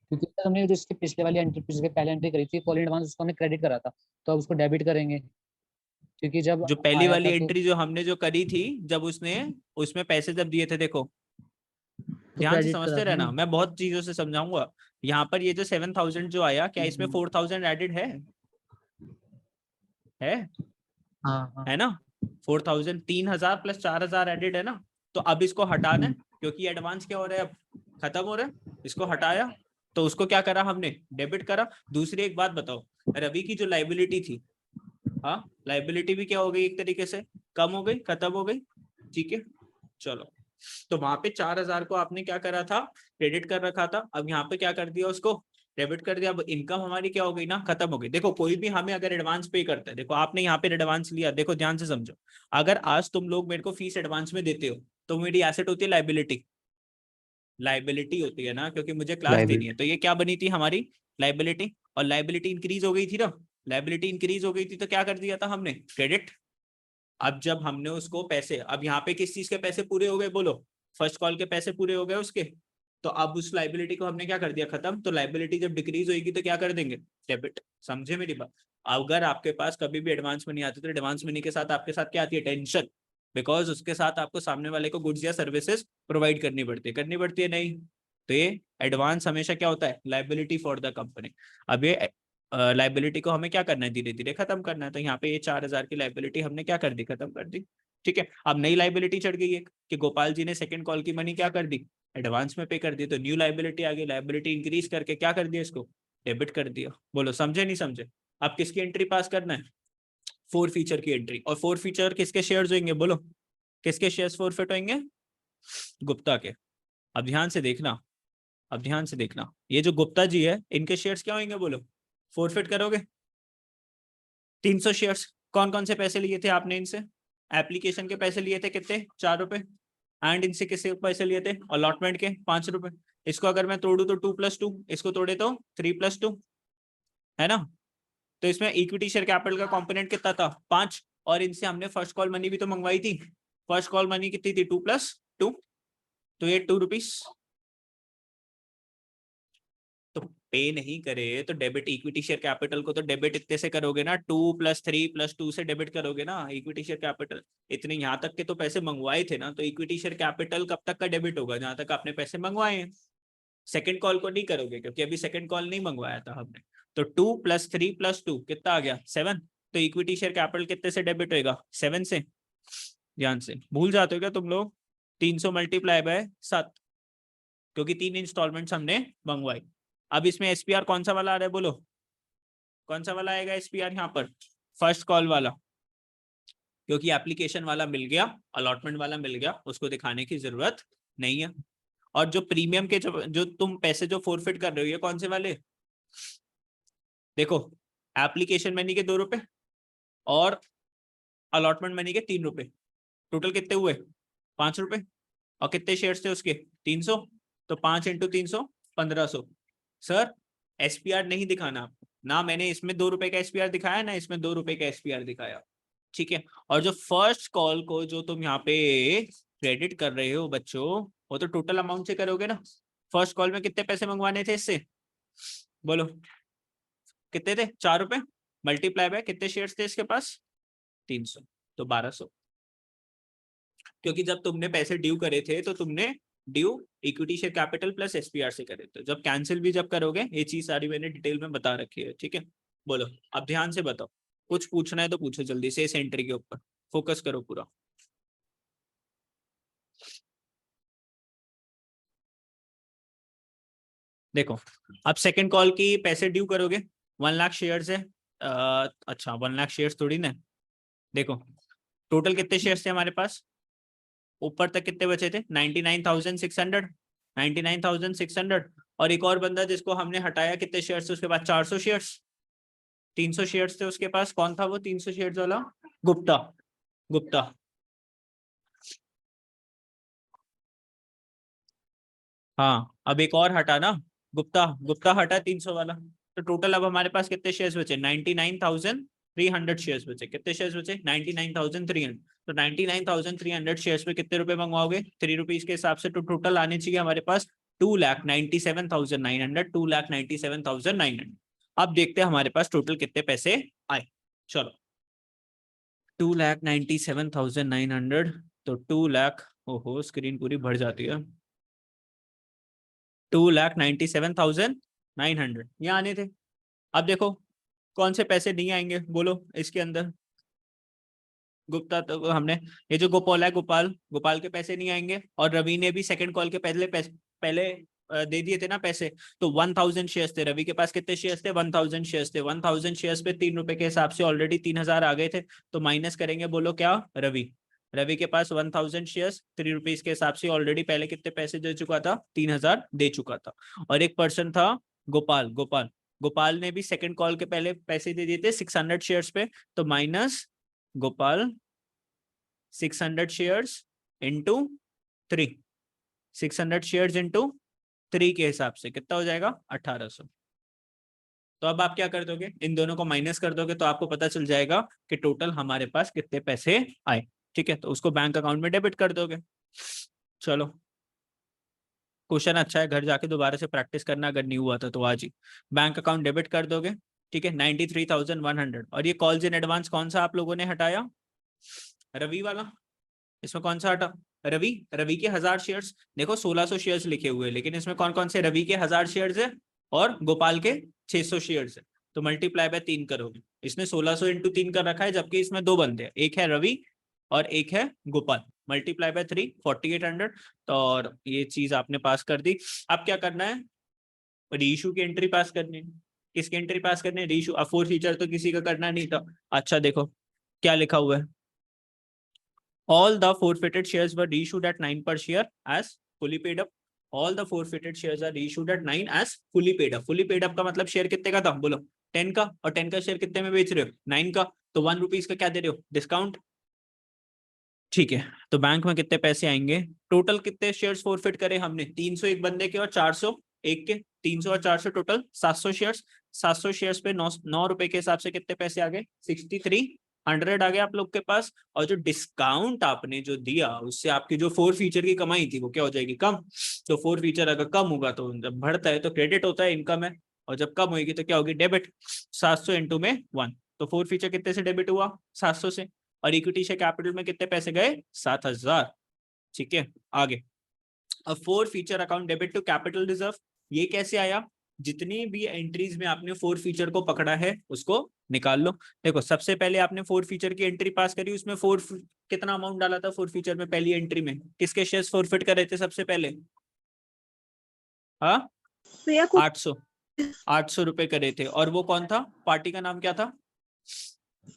क्योंकि सर हमने जो इसके पिछले वाली एंट्री, पिछले पहले एंट्री करी थी कॉल एडवांस, उसको हमने क्रेडिट करा था, तो अब उसको डेबिट करेंगे, क्योंकि जब जो पहली आया वाली था तो एंट्री जो हमने जो करी थी, जब उसने उसमें पैसे जब दिए थे, देखो ध्यान से क्रेडिट करा समझते था रहना, ना। मैं बहुत चीजों से समझाऊंगा। यहाँ पर ये जो 7,000 जो आया, क्या इसमें हम्म। 4,000 एडेड है हाँ हाँ। है ना, 4,000, 3,000 प्लस 4,000 एडेड है ना। तो अब इसको हटाना है, क्योंकि एडवांस क्या हो रहा है, अब खत्म हो रहा है, इसको हटाया, तो उसको क्या करा हमने, डेबिट करा। दूसरी एक बात बताओ, रवि की जो लाइबिलिटी थी, हाँ लाइबिलिटी भी क्या हो गई, एक तरीके से कम हो गई, खत्म हो गई। ठीक है, चलो। तो वहां पे 4,000 को आपने क्या करा था, क्रेडिट कर रखा था, अब यहाँ पे क्या कर दिया, उसको डेबिट कर दिया। अब इनकम हमारी क्या हो गई ना, खत्म हो गई। देखो कोई भी हमें अगर एडवांस पे करता है, देखो आपने यहाँ पे एडवांस लिया, देखो ध्यान से समझो, अगर आज तुम लोग मेरे को फीस एडवांस में देते हो तो मेरी एसेट होती है लाइबिलिटी, लाइबिलिटी होती है ना, क्योंकि मुझे क्लास देनी है। लाइबिलिटी। तो ये क्या बनी थी हमारी, लाइबिलिटी। और लाइबिलिटी इंक्रीज हो गई थी ना, लाइबिलिटी इंक्रीज हो गई थी तो क्या कर दिया था हमने, क्रेडिट। अब जब हमने उसको पैसे, अब यहाँ पे किस चीज के पैसे पूरे हो गए, बोलो फर्स्ट कॉल के पैसे पूरे हो गए उसके, तो अब उस लाइबिलिटी को हमने क्या कर दिया, खत्म। तो लाइबिलिटी जब डिक्रीज होगी तो क्या कर देंगे, डेबिट। समझे मेरी बात। अगर आपके पास कभी भी एडवांस मनी आती है तो एडवांस मनी के साथ आपके साथ क्या आती है, टेंशन। बिकॉज उसके साथ आपको सामने वाले को गुड्स या सर्विसेज प्रोवाइड करनी पड़ती है नहीं। तो ये एडवांस हमेशा क्या होता है, लाइबिलिटी फॉर द कंपनी। अब ये लाइबिलिटी को हमें क्या करना है, धीरे धीरे खत्म करना है। तो यहाँ पे ये 4,000 की लाइबिलिटी हमने क्या कर दी, खत्म कर दी। ठीक है, अब नई लाइबिलिटी चढ़ गई है कि गोपाल जी ने सेकंड कॉल की मनी क्या कर दी, एडवांस में पे कर दी। तो न्यू लाइबिलिटी आ गई, लाइबिलिटी इंक्रीज करके क्या कर दिया, इसको डेबिट कर दिया। बोलो समझे नहीं समझे। अब किसकी एंट्री पास करना है, फोर फीचर की एंट्री। और फोर फीचर किसके शेयर्स होंगे, बोलो किसके शेयर्स फोरफिट होंगे, गुप्ता के। अब ध्यान से देखना, अब ध्यान से देखना, ये जो गुप्ता जी है इनके शेयर्स क्या होंगे, बोलो फोरफिट करोगे। 300 शेयर्स। कौन कौन से पैसे लिए थे आपने इनसे, एप्लीकेशन के पैसे लिए थे कितने, 4 रुपए। एंड इनसे किससे पैसे लिए थे, अलॉटमेंट के 5 रुपए। इसको अगर मैं तोड़ू तो 2+2, इसको तोड़े तो 3+2, है ना। तो इसमें इक्विटी शेयर कैपिटल का कंपोनेंट कितना था, 5। और इनसे हमने फर्स्ट कॉल मनी भी तो मंगवाई थी। फर्स्ट कॉल मनी कितनी थी, 2+2, तो ये 2 रुपीज। तो पे नहीं करे तो डेबिट इक्विटी शेयर कैपिटल को तो डेबिट इतने से करोगे ना, 2 + 3 + 2 से डेबिट करोगे ना इक्विटी शेयर कैपिटल। इतने यहाँ तक के तो पैसे मंगवाए थे ना, तो इक्विटी शेयर कैपिटल कब तक का डेबिट होगा, जहां तक आपने पैसे मंगवाए हैं। सेकंड कॉल को नहीं करोगे क्योंकि अभी सेकंड कॉल नहीं मंगवाया था हमने। तो 2 + 3 + 2 कितना आ गया 7। तो इक्विटी शेयर कैपिटल कितने से डेबिट होगा 7 से। ध्यान से भूल जाते हो क्या तुम लोग, 300 × 7 क्योंकि 3 इंस्टॉलमेंट्स हमने मंगवाई। अब इसमें एसपीआर कौन सा वाला आ रहा है बोलो, कौन सा वाला आएगा एसपीआर यहाँ पर, फर्स्ट कॉल वाला, क्योंकि एप्लीकेशन वाला मिल गया, अलॉटमेंट वाला मिल गया, उसको दिखाने की जरूरत नहीं है। और जो प्रीमियम के जो तुम पैसे जो फोरफिट कर रहे हो ये कौन से वाले, देखो एप्लीकेशन मनी के 2 रुपए और अलॉटमेंट मनी के 3 रुपए, टोटल कितने हुए 5 रुपए। और कितने शेयर्स थे उसके 300, तो 5 × 300 1500। सर एसपीआर नहीं दिखाना आपको ना, मैंने इसमें 2 रुपए का एसपीआर दिखाया ना, इसमें 2 रुपए का एसपीआर दिखाया, ठीक है। और जो फर्स्ट कॉल को जो तुम यहाँ पे क्रेडिट कर रहे हो बच्चों, वो तो टोटल अमाउंट से करोगे ना। फर्स्ट कॉल में कितने पैसे मंगवाने थे इससे, बोलो कितने थे 4 रुपए, मल्टीप्लाई बाय कितने शेयर्स थे इसके पास 300, तो 1200। क्योंकि जब तुमने पैसे ड्यू करे थे तो तुमने due equity share capital plus SPR से करे थे। जब कैंसिल भी जब करोगे, ये चीज सारी मैंने डिटेल में बता रखी है, ठीक है। बोलो अब ध्यान से बताओ, कुछ पूछना है तो पूछो जल्दी से, इस एंट्री के ऊपर फोकस करो पूरा। देखो अब सेकंड कॉल की पैसे ड्यू करोगे, 1 लाख शेयर्स है, अच्छा 1 लाख शेयर्स थोड़ी ना, देखो टोटल कितने शेयर्स थे हमारे पास, ऊपर तक कितने बचे थे 99,600, 99,600। और एक और बंदा जिसको हमने हटाया कितने शेयर्स थे उसके बाद 400 शेयर्स, 300 शेयर्स थे उसके पास, कौन था वो 300 शेयर्स वाला, गुप्ता, गुप्ता। हाँ अब एक और हटा ना, गुप्ता, गुप्ता हटा 300 वाला। तो टोटल अब हमारे पास कितने शेयर्स बचे 99,300 शेयर्स बचे। कितने शेयर्स बचे 99,300। तो 99,300 शेयर्स पे कितने रुपए मंगवाओगे 3 रुपीज के हिसाब से। तो टोटल आने चाहिए हमारे पास 2,97,900, 2,97,900। अब देखते हैं हमारे पास टोटल कितने पैसे आए। चलो 2,97,900, तो 2 लाख, ओहो स्क्रीन पूरी भर जाती है, 2,97,900 ये आने थे। अब देखो कौन से पैसे नहीं आएंगे बोलो इसके अंदर, गुप्ता तो हमने, ये जो गोपाल है, गोपाल, गोपाल के पैसे नहीं आएंगे। और रवि ने भी सेकंड कॉल के पहले दे दिए थे ना पैसे, तो 1,000 शेयर्स थे रवि के पास। कितने शेयर्स थे 1,000 शेयर्स थे। 1,000 शेयर्स पे 3 रुपए के हिसाब से ऑलरेडी 3,000 आ गए थे, तो माइनस करेंगे, बोलो क्या, रवि, रवि के पास 1,000 शेयर्स 3 रुपीज के हिसाब से ऑलरेडी पहले कितने पैसे दे चुका था 3,000 दे चुका था। और एक पर्सन था गोपाल, गोपाल, गोपाल ने भी सेकंड कॉल के पहले पैसे दे दिए थे 600 शेयर्स पे, तो minus Gopal 600 shares into 3, 600 shares into 3 के हिसाब से कितना हो जाएगा 1800। तो अब आप क्या कर दोगे, इन दोनों को माइनस कर दोगे तो आपको पता चल जाएगा कि टोटल हमारे पास कितने पैसे आए, ठीक है। तो उसको बैंक अकाउंट में डेबिट कर दोगे। चलो क्वेश्चन अच्छा है, घर जाके दोबारा से प्रैक्टिस करना, अगर नहीं हुआ था तो आज ही। बैंक अकाउंट डेबिट कर दोगे, ठीक है 93,100। और ये कॉल्स इन एडवांस कौन सा आप लोगों ने हटाया, रवि वाला। इसमें कौन सा हटा, रवि, रवि के 1000 शेयर्स। देखो 1600 शेयर्स लिखे हुए, लेकिन इसमें कौन कौन से, रवि के 1000 शेयर्स है और गोपाल के 600 शेयर्स है। तो मल्टीप्लाई बाय 3 करोगे, इसने 1600 × 3 कर रखा है, जबकि इसमें 2 बंदे हैं, एक है रवि और एक है गोपाल। Multiply by 3 4800। तो और ये चीज आपने पास कर दी। अब क्या करना है, रीइशू की एंट्री पास करनी है। किसकी एंट्री पास करनी है, रीइशू। अब 4 फीचर तो किसी का करना नहीं था। अच्छा देखो क्या लिखा हुआ है, all the forfeited shares were reissued at 9 per share as fully paid up. All the forfeited shares are reissued at 9 as fully paid up. fully paid up का मतलब शेयर कितने का था बोलो 10 का, और 10 का शेयर कितने में बेच रहे हो 9 का, तो 1 रुपीज का क्या दे रहे हो डिस्काउंट, ठीक है। तो बैंक में कितने पैसे आएंगे, टोटल कितने शेयर्स फॉरफिट करे हमने 300 एक बंदे के और 400 एक के, 300 और 400 टोटल 700 शेयर्स। 700 शेयर्स पे 9 रुपए के हिसाब से कितने पैसे आ गए 6,300 आ गए आप लोग के पास। और जो डिस्काउंट आपने जो दिया उससे आपकी जो 4 फीचर की कमाई थी वो क्या हो जाएगी कम। तो 4 फीचर अगर कम होगा तो जब बढ़ता है तो क्रेडिट होता है, इनकम है। और जब कम होगी तो क्या होगी, डेबिट। 700 इंटू में 1, तो फोर फीचर कितने से डेबिट हुआ, 700 से, और इक्विटी शेयर कैपिटल में कितने पैसे गए, 7000। ठीक है, आगे। अब forfeiture account debit to capital reserve, ये कैसे आया, जितनी भी एंट्रीज में आपने फोर फीचर को पकड़ा है उसको निकाल लो। देखो सबसे पहले आपने फोर फीचर की एंट्री पास करी, उसमें कितना अमाउंट डाला था फोर फीचर में, पहली एंट्री में किसके शेयर्स फॉरफिट कर रहे थे सबसे पहले, हाँ 800 रुपए करे थे, और वो कौन था, पार्टी का नाम क्या था,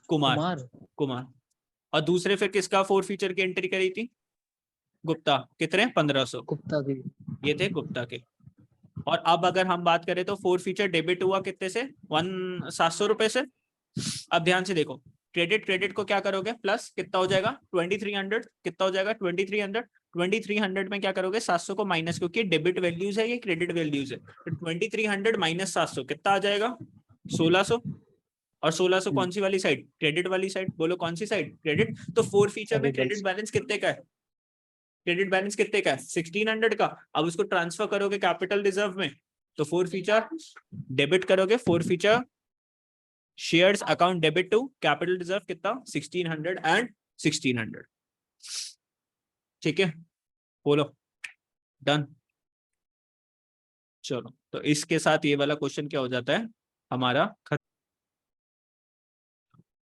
कुमार। कुमार। और दूसरे फिर किसका फोर फीचर की एंट्री करी थी, गुप्ता, कितने 1500, गुप्ता की, ये थे गुप्ता के। और अब अगर हम बात करें तो फोर फीचर डेबिट हुआ कितने से, 700 रुपए से। अब ध्यान से देखो, क्रेडिट को क्या करोगे, प्लस कितना हो जाएगा 2300, कितना हो जाएगा 2300, 2300 में क्या करोगे 700 को माइनस, क्योंकि डेबिट वैल्यूज है ये क्रेडिट वैल्यूज है, तो 2300 माइनस 700 कितना आ जाएगा 1600। और 1600 कौन सी वाली साइड, क्रेडिट वाली साइड, बोलो कौन सी साइड, क्रेडिट। तो फोर फीचर में क्रेडिट बैलेंस कितने का है, क्रेडिट बैलेंस कितने का है 1600 का। अब उसको ट्रांसफर करोगे कैपिटल रिजर्व में, तो फोर फीचर डेबिट करोगे, forfeiture shares account debit to capital reserve कितना 1600 एंड 1600। ठीक है, बोलो डन। चलो तो इसके साथ ये वाला क्वेश्चन क्या हो जाता है हमारा खत्म।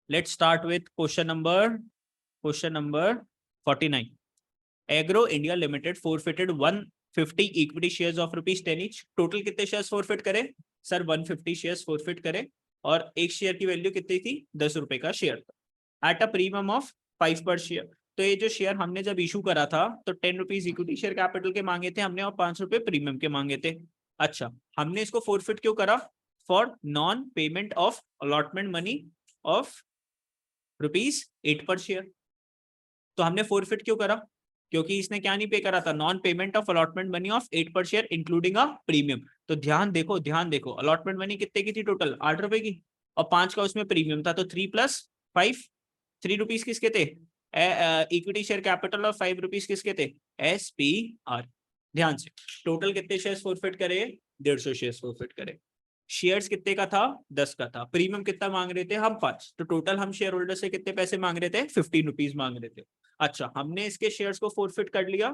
Let's start with question number 49। Agro India limited forfeited 150 equity shares of ₹10 each. Total कितने शेयर्स फॉरफिट करे सर, 150 शेयर्स फॉरफिट करे, और एक शेयर की वैल्यू कितनी थी, 10 रुपए का शेयर था, एट अ प्रीमियम ऑफ 5 पर शेयर। तो ये जो शेयर हमने जब इशू करा था तो 10 रुपीज इक्विटी शेयर कैपिटल के मांगे थे हमने, और 5 रुपए प्रीमियम के मांगे थे। अच्छा, हमने इसको फॉरफिट क्यों करा, for non payment of allotment money of ₹8 पर शेयर। तो हमने फॉरफिट क्यों करा, क्योंकि इसने क्या नहीं पे करा था, non payment of allotment money of 8 पर शेयर इंक्लूडिंग अ प्रीमियम। तो ध्यान देखो अलॉटमेंट मनी कितने की थी टोटल, 8 रुपए की, और 5 का उसमें प्रीमियम था, तो 3 + 5, 3 रुपीज किसके थे, इक्विटी शेयर कैपिटल, और 5 रुपीज किसके थे, SPR। ध्यान से, टोटल कितने शेयर्स फॉरफिट करे, 150 शेयर्स फॉरफिट करे। शेयर्स कितने का था, 10 का था, प्रीमियम कितना मांग रहे थे हम 5, तो टोटल हम शेयर होल्डर से कितने पैसे मांग रहे थे, 15 रुपीज मांग रहे थे। अच्छा, हमने इसके शेयर्स को फॉरफिट कर लिया,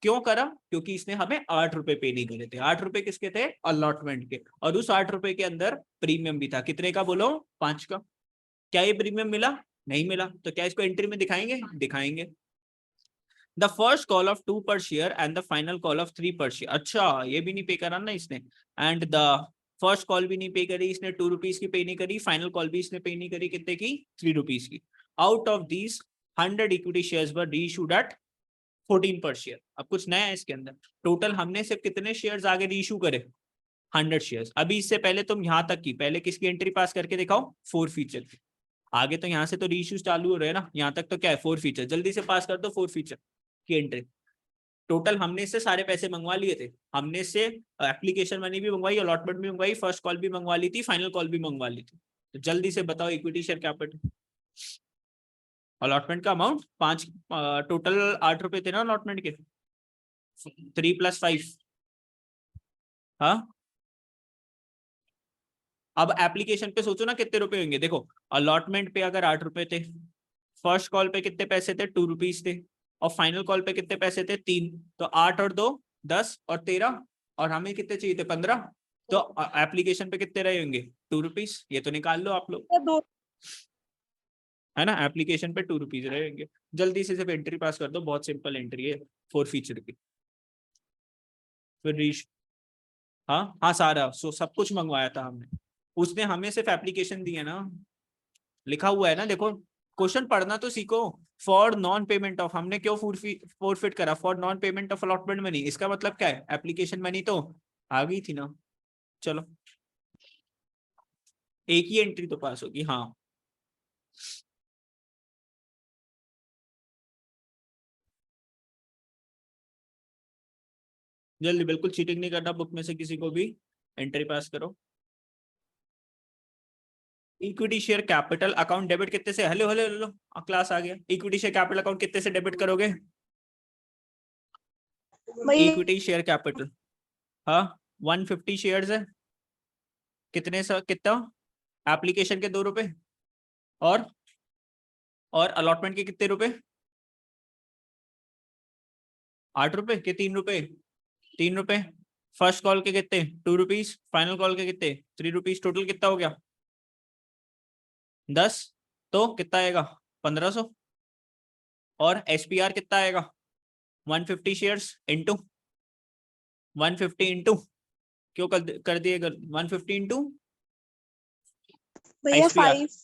क्यों करा, क्योंकि इसने हमें 8 रुपए पे नहीं करे थे। 8 रुपए किसके थे, अलॉटमेंट के, और उस 8 रुपए के अंदर प्रीमियम भी था, कितने का बोलो, 5 का। क्या ये प्रीमियम मिला, नहीं मिला, तो क्या इसको एंट्री में दिखाएंगे, दिखाएंगे। द फर्स्ट कॉल ऑफ 2 पर share and the final call of 3 पर शेयर। अच्छा, ये भी नहीं पे करा ना इसने, एंड द फर्स्ट कॉल भी नहीं पे करी इसने, 2 रुपीज की पे नहीं करी, फाइनल कॉल भी इसने पे नहीं करी, कितने की, 3 रुपीज की। Out of these 100 equity shares were reissued at 14 per share. अब कुछ नया है इसके अंदर, टोटल हमने सिर्फ कितने शेयर्स आगे रीइश्यू करे, 100 शेयर्स। अभी इससे पहले तुम यहाँ तक की, पहले किसकी एंट्री पास करके दिखाओ, फोर फीचर। आगे तो यहाँ से तो रीइश्यूज चालू हो रहे हैं ना, यहाँ तक तो क्या है, फोर फीचर, जल्दी से पास कर दो फोर फीचर की एंट्री। टोटल हमने इससे सारे पैसे मंगवा लिए थे, हमने इससे एप्लीकेशन मनी भी मंगवाई, अलॉटमेंट भी मंगवाई, फर्स्ट कॉल भी मंगवा ली थी, फाइनल कॉल भी मंगवा ली थी। तो जल्दी से बताओ इक्विटी शेयर कैपिटल, अलॉटमेंट का अमाउंट 5, टोटल 8 रुपए थे ना अलॉटमेंट के, 3 + 5, हाँ। अब एप्लीकेशन पे सोचो ना कितने रुपए होंगे, देखो अलॉटमेंट पे अगर 8 रुपए थे, फर्स्ट कॉल पे कितने पैसे थे, 2 रुपीज थे, और फाइनल कॉल पे कितने पैसे थे, 3। तो 8 और 2 10 और 13, और हमें कितने चाहिए थे, 15। तो एप्लीकेशन पे कितने रहे होंगे, 2 रुपीज, ये तो निकाल लो आप लोग, है ना, एप्लीकेशन पे 2 रुपीज रहे होंगे। जल्दी से सिर्फ एंट्री पास कर दो, बहुत सिंपल एंट्री है फोर फीचर की। फिर रीश, हाँ हाँ सारा सब कुछ मंगवाया था हमने, उसने हमें सिर्फ एप्लीकेशन दी है ना, लिखा हुआ है ना, देखो क्वेश्चन पढ़ना तो सीखो। फॉर नॉन पेमेंट ऑफ, हमने क्यों फॉरफिट करा, for non payment of allotment money, इसका मतलब क्या है, एप्लीकेशन मनी तो आ गई थी ना। चलो एक ही एंट्री तो पास होगी, हाँ। जल्दी, बिल्कुल चीटिंग नहीं करना, बुक में से किसी को भी एंट्री पास करो। Equity share capital account debit कितने से, हेलो हेलो हेलो, क्लास आ गया। इक्विटी शेयर कैपिटल अकाउंट कितने से डेबिट करोगे, इक्विटी शेयर कैपिटल, हाँ 150 शेयर्स है, कितना एप्लीकेशन के 2 रुपए और अलॉटमेंट के कितने रुपए 8 रुपए के 3 रुपए 3 रुपए। फर्स्ट कॉल के कितने 2 रुपीज, फाइनल कॉल के कितने 3 रुपीज, टोटल कितना हो गया 10, तो कितना आएगा 1500। और एसपीआर कितना आएगा 150 शेयर्स इंटू 150 इंटू क्यों कर दिए 150 इंटू भैया SPR 5।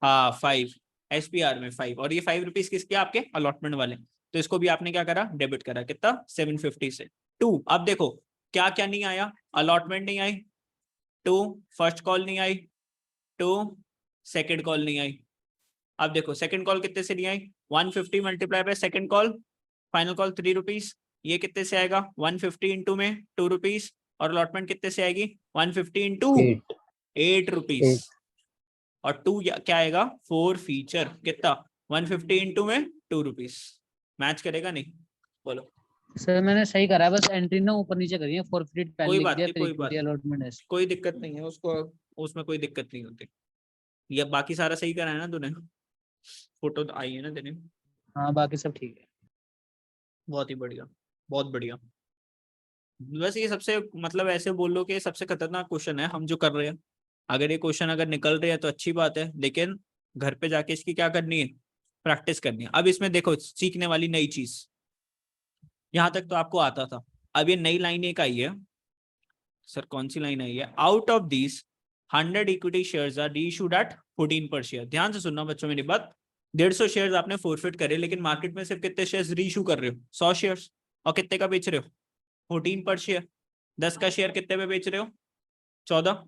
हाँ 5 एसपीआर में 5 और ये 5 रुपीज किसके आपके अलॉटमेंट वाले, तो इसको भी आपने क्या करा डेबिट करा कितना 750 से 2। अब देखो क्या क्या नहीं आया, अलॉटमेंट नहीं आई, 2 फर्स्ट कॉल नहीं आई, 2 सेकेंड कॉल नहीं आई। अब देखो सेकेंड कॉल कितने से नहीं आई 150 multiply by second call, final call 3 rupees, ये कितने से आएगा 150 इंटू में 2 रुपीज, और अलॉटमेंट कितने से आएगी 150 इंटू 8 रुपीज, और 2 क्या आएगा 4 फीचर कितना 150 इंटू में 2 रुपीज। मैच करेगा नहीं बोलो। सर मैंने सही करा है, बस एंट्री ना ऊपर नीचे करी है, फॉरफिट पहले कोई लिख बात दिया नहीं, फिर कोई बात इक्विटी अलॉटमेंट है। कोई दिक्कत नहीं है उसको, उसमें कोई दिक्कत नहीं होती। ये बाकी सारा सही करा है ना तूने, फोटो तो आई है ना तेने। हाँ बाकी सब ठीक है। बहुत ही बढ़िया, बहुत बढ़िया। बस ये सबसे मतलब ऐसे बोल लो कि सबसे खतरनाक क्वेश्चन है हम जो कर रहे हैं। अगर ये क्वेश्चन अगर निकल रहे हैं तो अच्छी बात है, लेकिन घर पे जाके इसकी क्या करनी है प्रैक्टिस करनी है। अब इसमें देखो सीखने वाली नई चीज, यहां तक तो आपको आता था, अब ये नई लाइन एक आई है। सर कौन सी लाइन आई है, out of this 100 equity shares are reissued at 14 per share. ध्यान से सुनना बच्चों मेरी बात, 150 शेयर्स आपने फोरफिट करे, लेकिन मार्केट में सिर्फ कितने शेयर्स रीइश्यू कर रहे हो 100 शेयर्स, और कितने का बेच रहे हो 14 पर शेयर। 10 का शेयर कितने पे बेच रहे हो 14,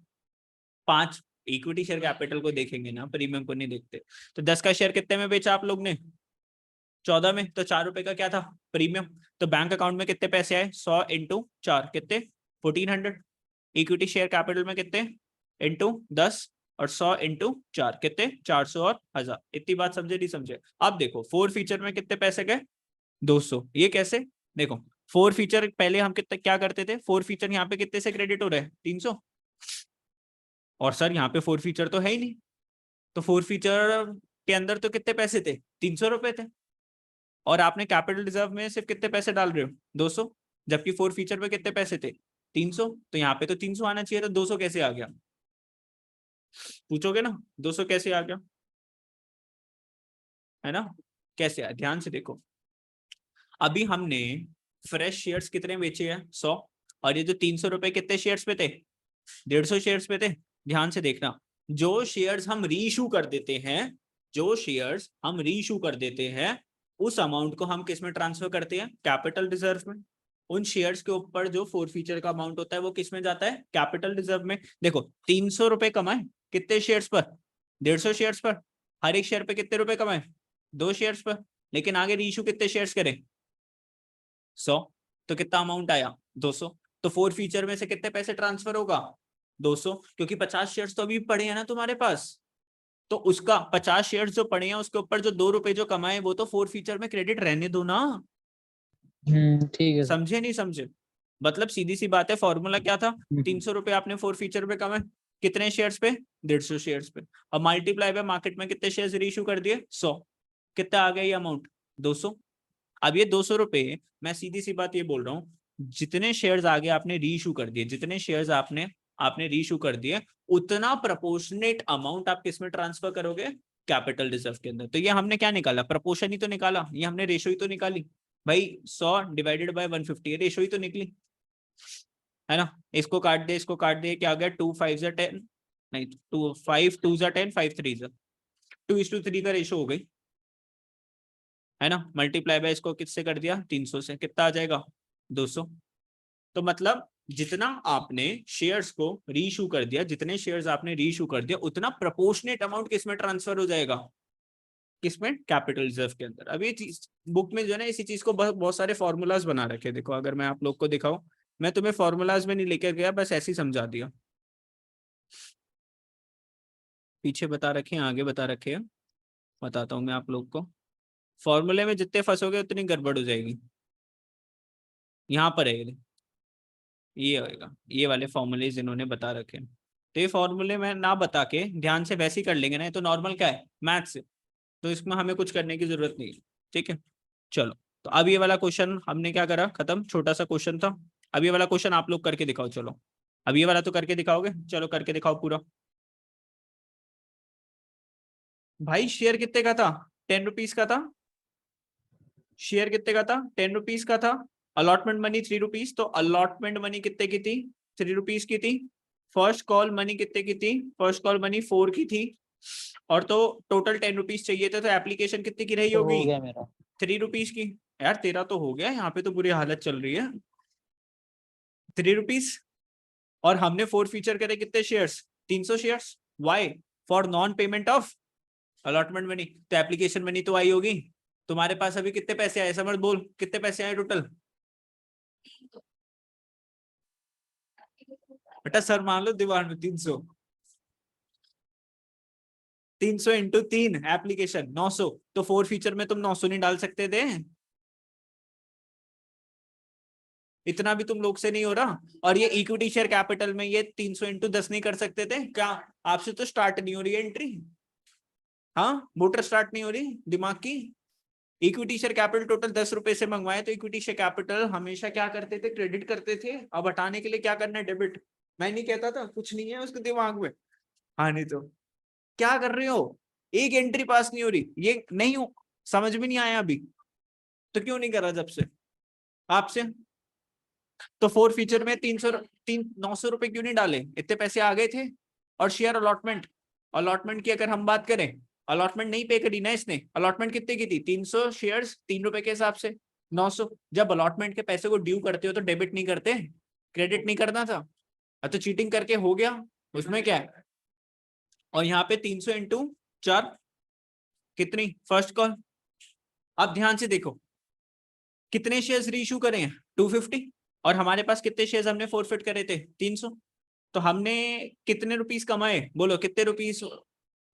5 इक्विटी शेयर कैपिटल को देखेंगे ना, प्रीमियम को नहीं देखते। तो 10 का शेयर कितने में बेचा आप लोग ने 14 में, तो 4 रुपए का क्या था प्रीमियम। तो बैंक अकाउंट में कितने पैसे आए 100 इंटू 4 कितने 1400। इक्विटी शेयर कैपिटल में कितने इंटू 10 और 100 इंटू 4 कितने 400 और 1000। इतनी बात समझे नहीं समझे। अब देखो 4 फीचर में कितने पैसे गए 200। ये कैसे देखो 4 फीचर पहले हम कितने क्या करते थे 4 फीचर यहाँ पे कितने से क्रेडिट हो रहे हैं 300, और सर यहाँ पे 4 फीचर तो है ही नहीं, तो 4 फीचर के अंदर तो कितने पैसे थे 300 रुपए थे, और आपने कैपिटल रिजर्व में सिर्फ कितने पैसे डाल रहे हो 200, जबकि 4 फीचर में कितने पैसे थे 300। तो यहाँ पे तो 300 आना चाहिए, तो 200 कैसे आ गया पूछोगे ना 200 कैसे आ गया, है ना कैसे आया। ध्यान से देखो अभी हमने फ्रेश शेयर्स कितने बेचे हैं 100, और ये जो 300 रुपए कितने शेयर्स पे थे 150 शेयर्स पे थे। ध्यान से देखना जो शेयर्स हम रीइश्यू कर देते हैं, जो शेयर्स हम रीइश्यू कर देते हैं उस अमाउंट को हम किस में ट्रांसफर करते हैं कैपिटल रिजर्व में। उन शेयर्स के ऊपर जो 4 फीचर का अमाउंट होता है वो किस में जाता है कैपिटल रिजर्व में। देखो 300 रुपए कमाए कितने शेयर्स पर 150 शेयर्स पर, हर एक शेयर पे कितने रुपए कमाए 2 शेयर्स पर, लेकिन आगे रीइश्यू कितने शेयर्स करें 100, तो कितना अमाउंट आया 200। तो 4 फीचर में से कितने पैसे ट्रांसफर होगा 200, क्योंकि 50 शेयर्स तो अभी पड़े हैं ना तुम्हारे पास, तो उसका 50 शेयर्स जो पड़े हैं उसके ऊपर जो 2 रुपए जो कमाए वो तो 4 फीचर में क्रेडिट रहने दो ना। ठीक है सर। समझे नहीं समझे, मतलब सीधी सी बात है। फॉर्मूला क्या था 300 रुपए आपने 4 फीचर पे कमाए कितने शेयर्स पे 150 शेयर्स पे, अब मल्टीप्लाई बाय मार्केट में कितने शेयर्स रीइश्यू कर दिए 100, कितना आ गया ये अमाउंट 200। अब ये 200 रुपए मैं सीधी सी बात ये बोल रहा हूँ, जितने शेयर्स आगे आपने रीइश्यू कर दिए, जितने शेयर्स आपने रीइश्यू कर दिए, उतना प्रोपोर्शनेट अमाउंट आप किस में ट्रांसफर करोगे कैपिटल रिजर्व के अंदर। तो ये हमने क्या निकाला प्रपोर्शन ही तो निकाला, ये हमने रेशो ही तो निकाली भाई 100 डिवाइडेड बाय 150 रेशो ही तो निकली, है ना। इसको काट दे इसको काट दे, क्या आ गया 2 5 10 नहीं 2 5 2 10 5 3 2:3 का रेशो हो गई, है ना। मल्टीप्लाई बाय इसको किससे कर दिया 300 से, कितना आ जाएगा 200। तो मतलब जितना आपने शेयर्स को रीइश्यू कर दिया, जितने शेयर्स आपने रीइश्यू कर दिया, उतना प्रोपोर्शनेट अमाउंट किसमें ट्रांसफर हो जाएगा किसमें कैपिटल रिजर्व के अंदर। अब ये चीज बुक में जो है ना इसी चीज को बहुत सारे फॉर्मूलाज बना रखे। देखो अगर मैं आप लोग को दिखाऊं, मैं तुम्हें फॉर्मूलाज में नहीं लेकर गया, बस ऐसे ही समझा दिया। पीछे बता रखे हैं आगे बता रखे हैं, बताता हूँ मैं आप लोग को। फॉर्मूले में जितने फंसोगे उतनी गड़बड़ हो जाएगी। यहाँ पर है ये होएगा, ये वाले फॉर्मूले इन्होंने बता रखे हैं, तो ये फॉर्मूले में ना बता के ध्यान से वैसे ही कर लेंगे ना, ये तो नॉर्मल क्या है मैथ्स, तो इसमें हमें कुछ करने की जरूरत नहीं है। ठीक है, चलो तो अब ये वाला क्वेश्चन हमने क्या करा, खत्म, छोटा सा क्वेश्चन था। अब ये वाला क्वेश्चन आप लोग करके दिखाओ, चलो अब ये वाला तो करके दिखाओगे, चलो करके दिखाओ पूरा। भाई शेयर कितने का था, 10 रुपीज का था। शेयर कितने का था, 10 रुपीज का था। अलॉटमेंट मनी 3 रुपीज, तो अलॉटमेंट मनी कितने की थी, 3 रुपीज की थी। फर्स्ट कॉल मनी कितने की थी, फर्स्ट कॉल मनी 4 की थी। और तो टोटल 10 रुपीज चाहिए थे, तो एप्लीकेशन कितने की रही तो होगी, हो गया मेरा। 3 रुपीज की। यार तेरा तो हो गया, यहाँ पे तो बुरी हालत चल रही है। 3 रुपीज, और हमने 4 फीचर करे कितने shares, 300 shares. Why, for non payment of allotment money, तो एप्लीकेशन मनी तो आई होगी। तुम्हारे पास अभी कितने पैसे आए, समझ बोल कितने पैसे आए टोटल। बेटा सर मान लो दीवार में 300, 300 इंटू 3 एप्लीकेशन 900, तो 4 फीचर में तुम 900 नहीं डाल सकते थे, इतना भी तुम लोग से नहीं हो रहा। और ये इक्विटी शेयर कैपिटल में ये 300 इंटू 10 नहीं कर सकते थे क्या, आपसे तो स्टार्ट नहीं हो रही है एंट्री। हाँ मोटर स्टार्ट नहीं हो रही दिमाग की। इक्विटी शेयर कैपिटल टोटल 10 रुपए से मंगवाए, तो इक्विटी शेयर कैपिटल हमेशा क्या करते थे, क्रेडिट करते थे। अब हटाने के लिए क्या करना है, डेबिट। मैं नहीं कहता था, कुछ नहीं है उसके दिमाग में। हाँ नहीं तो क्या कर रहे हो, एक एंट्री पास नहीं हो रही, ये नहीं हो, समझ में नहीं आया अभी, तो क्यों नहीं करा जब से आपसे। तो 4 फीचर में 900 रुपए क्यों नहीं डाले, इतने पैसे आ गए थे। और शेयर अलॉटमेंट, अलॉटमेंट की अगर हम बात करें, अलॉटमेंट नहीं पे करी ना इसने, अलॉटमेंट कितने की थी, 300 शेयर्स 3 रुपए के हिसाब से 900। जब अलॉटमेंट के पैसे को ड्यू करते हो तो डेबिट नहीं करते, क्रेडिट नहीं करना था। तो चीटिंग करके हो गया, उसमें क्या है। और यहाँ पे 300 इंटू 4 कितनी, फर्स्ट कॉल। अब ध्यान से देखो कितने शेयर्स रीइश्यू करे हैं, 250। और हमारे पास कितने शेयर्स हमने फोरफिट करे थे, 300। तो हमने कितने रुपीस कमाए, बोलो कितने रुपीस,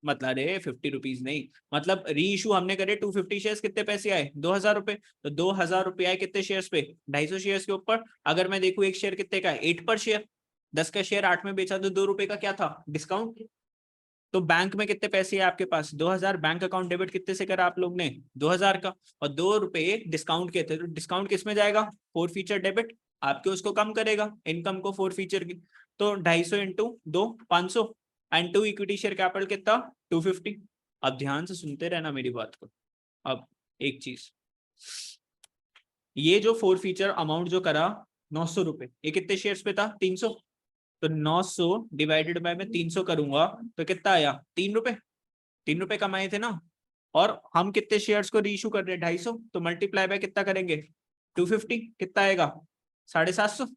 मतलब अरे 50 रुपीज नहीं, मतलब री इशू हमने करे 250 शेयर्स, कितने पैसे आए, 2000 रुपए। तो 2000 रुपए आए कितने शेयर्स पे, 250 शेयर्स के ऊपर। अगर मैं देखूं एक शेयर कितने का है, 8 पर शेयर, 10 का शेयर 8 में बेचा तो 2 रुपए का क्या था, डिस्काउंट। तो बैंक में कितने पैसे है आपके पास, 2000, बैंक अकाउंट डेबिट कितने से करा आप लोग ने, 2000 का। और 2 रुपए डिस्काउंट के थे, तो डिस्काउंट किस में जाएगा, 4 फीचर डेबिट, आपके उसको कम करेगा इनकम को 4 फीचर की। तो 250 into 2 500, and 2 equity share capital कितना, 250। अब ध्यान से सुनते रहना मेरी बात को। अब एक चीज, ये जो 4 फीचर अमाउंट जो करा 900 रुपए, ये कितने शेयर्स पे था, 300। तो 900 डिवाइडेड बाय मैं 300 करूंगा तो कितना आया, 3 रुपए, 3 रुपए कमाए थे ना। और हम कितने शेयर्स को रीइश्यू कर रहे हैं, 250, तो मल्टीप्लाई बाय कितना करेंगे, 250, कितना आएगा, 750।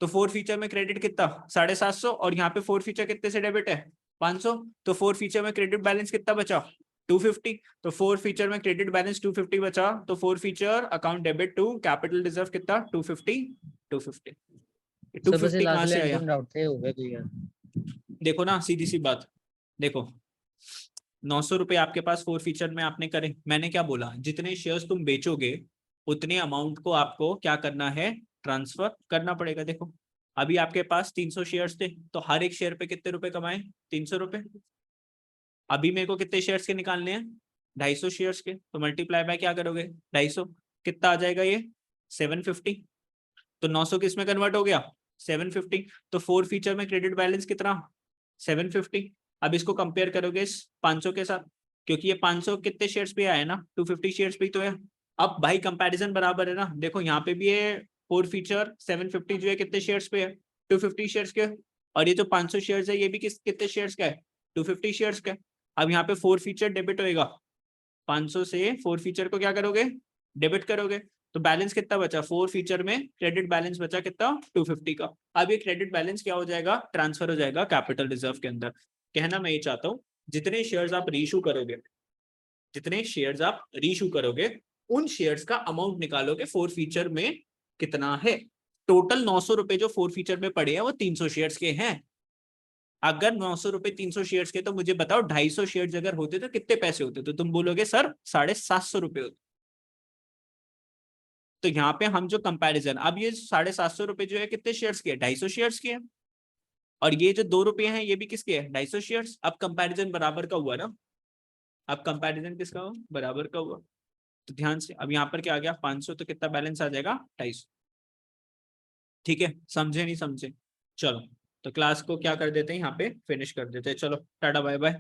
तो 4 फीचर में क्रेडिट कितना, 750, और यहाँ पे 4 फीचर कितने से डेबिट है, 500। तो 4 फीचर में क्रेडिट बैलेंस कितना बचा, 250। तो 4 फीचर में क्रेडिट बैलेंस 250 बचा, तो 4 फीचर account debit to capital reserve कितना, 250, 250। सब से 250 लास्ट कहाँ वाले से एंट्री आया, में डाउट थे, हो गया क्लियर। देखो ना सीधी सी बात, देखो 900 रुपए आपके पास 4 फीचर में आपने करे, मैंने क्या बोला, जितने शेयर्स तुम बेचोगे उतने अमाउंट को आपको क्या करना है, ट्रांसफर करना पड़ेगा। देखो अभी आपके पास 300 शेयर्स थे, तो हर एक शेयर पे कितने रुपए कमाए, 300 रुपए। अभी मेरे को कितने शेयर्स के निकालने हैं, 250 शेयर्स के, तो मल्टीप्लाई बाय क्या करोगे, 250, कितना आ जाएगा ये, 750। तो 900 किस में कन्वर्ट हो गया, 750। तो 4 फीचर में क्रेडिट बैलेंस कितना, 750। अब इसको कंपेयर करोगे इस 500 के साथ, क्योंकि ये 500 कितने शेयर्स पे आया है ना, 250 शेयर्स पे तो है। अब भाई कंपैरिजन बराबर है ना, देखो यहाँ पे भी है 4 फीचर 750 जो है कितने शेयर्स पे है, 250 शेयर्स के। और ये जो 500 शेयर्स है ये भी कितने शेयर्स का है, 250 शेयर्स का है। अब यहाँ पे 4 फीचर डेबिट होएगा, 500 से 4 फीचर को क्या करोगे, डेबिट करोगे। तो बैलेंस कितना बचा, 4 फीचर में क्रेडिट बैलेंस बचा कितना, 250 का। अब ये क्रेडिट बैलेंस क्या हो जाएगा, ट्रांसफर हो जाएगा कैपिटल रिजर्व के अंदर। कहना मैं ये चाहता हूँ, जितने शेयर्स आप रीइश्यू करोगे, जितने शेयर्स आप रीइश्यू करोगे उन शेयर्स का अमाउंट निकालोगे 4 फीचर में कितना है। टोटल 900 रुपए जो 4 फीचर में पड़े हैं वो 300 शेयर्स के हैं। अगर 900 रुपए 300 शेयर्स के, तो मुझे बताओ 250 शेयर्स अगर होते तो कितने पैसे होते, तो तुम बोलोगे सर 750 रुपए होते। तो यहाँ पे हम जो कंपैरिजन, अब ये 750 रुपए जो है कितने शेयर्स के, 250 शेयर्स के है। और ये जो 2 रुपये हैं ये भी किसके है, 250 शेयर्स। अब कंपैरिजन बराबर का हुआ ना, अब कंपैरिजन किसका हुआ, बराबर का हुआ। तो ध्यान से अब यहाँ पर क्या आ गया 500, तो कितना बैलेंस आ जाएगा 250। ठीक है, समझे नहीं समझे। चलो तो क्लास को क्या कर देते हैं, यहाँ पे फिनिश कर देते हैं। चलो टाटा बाय बाय।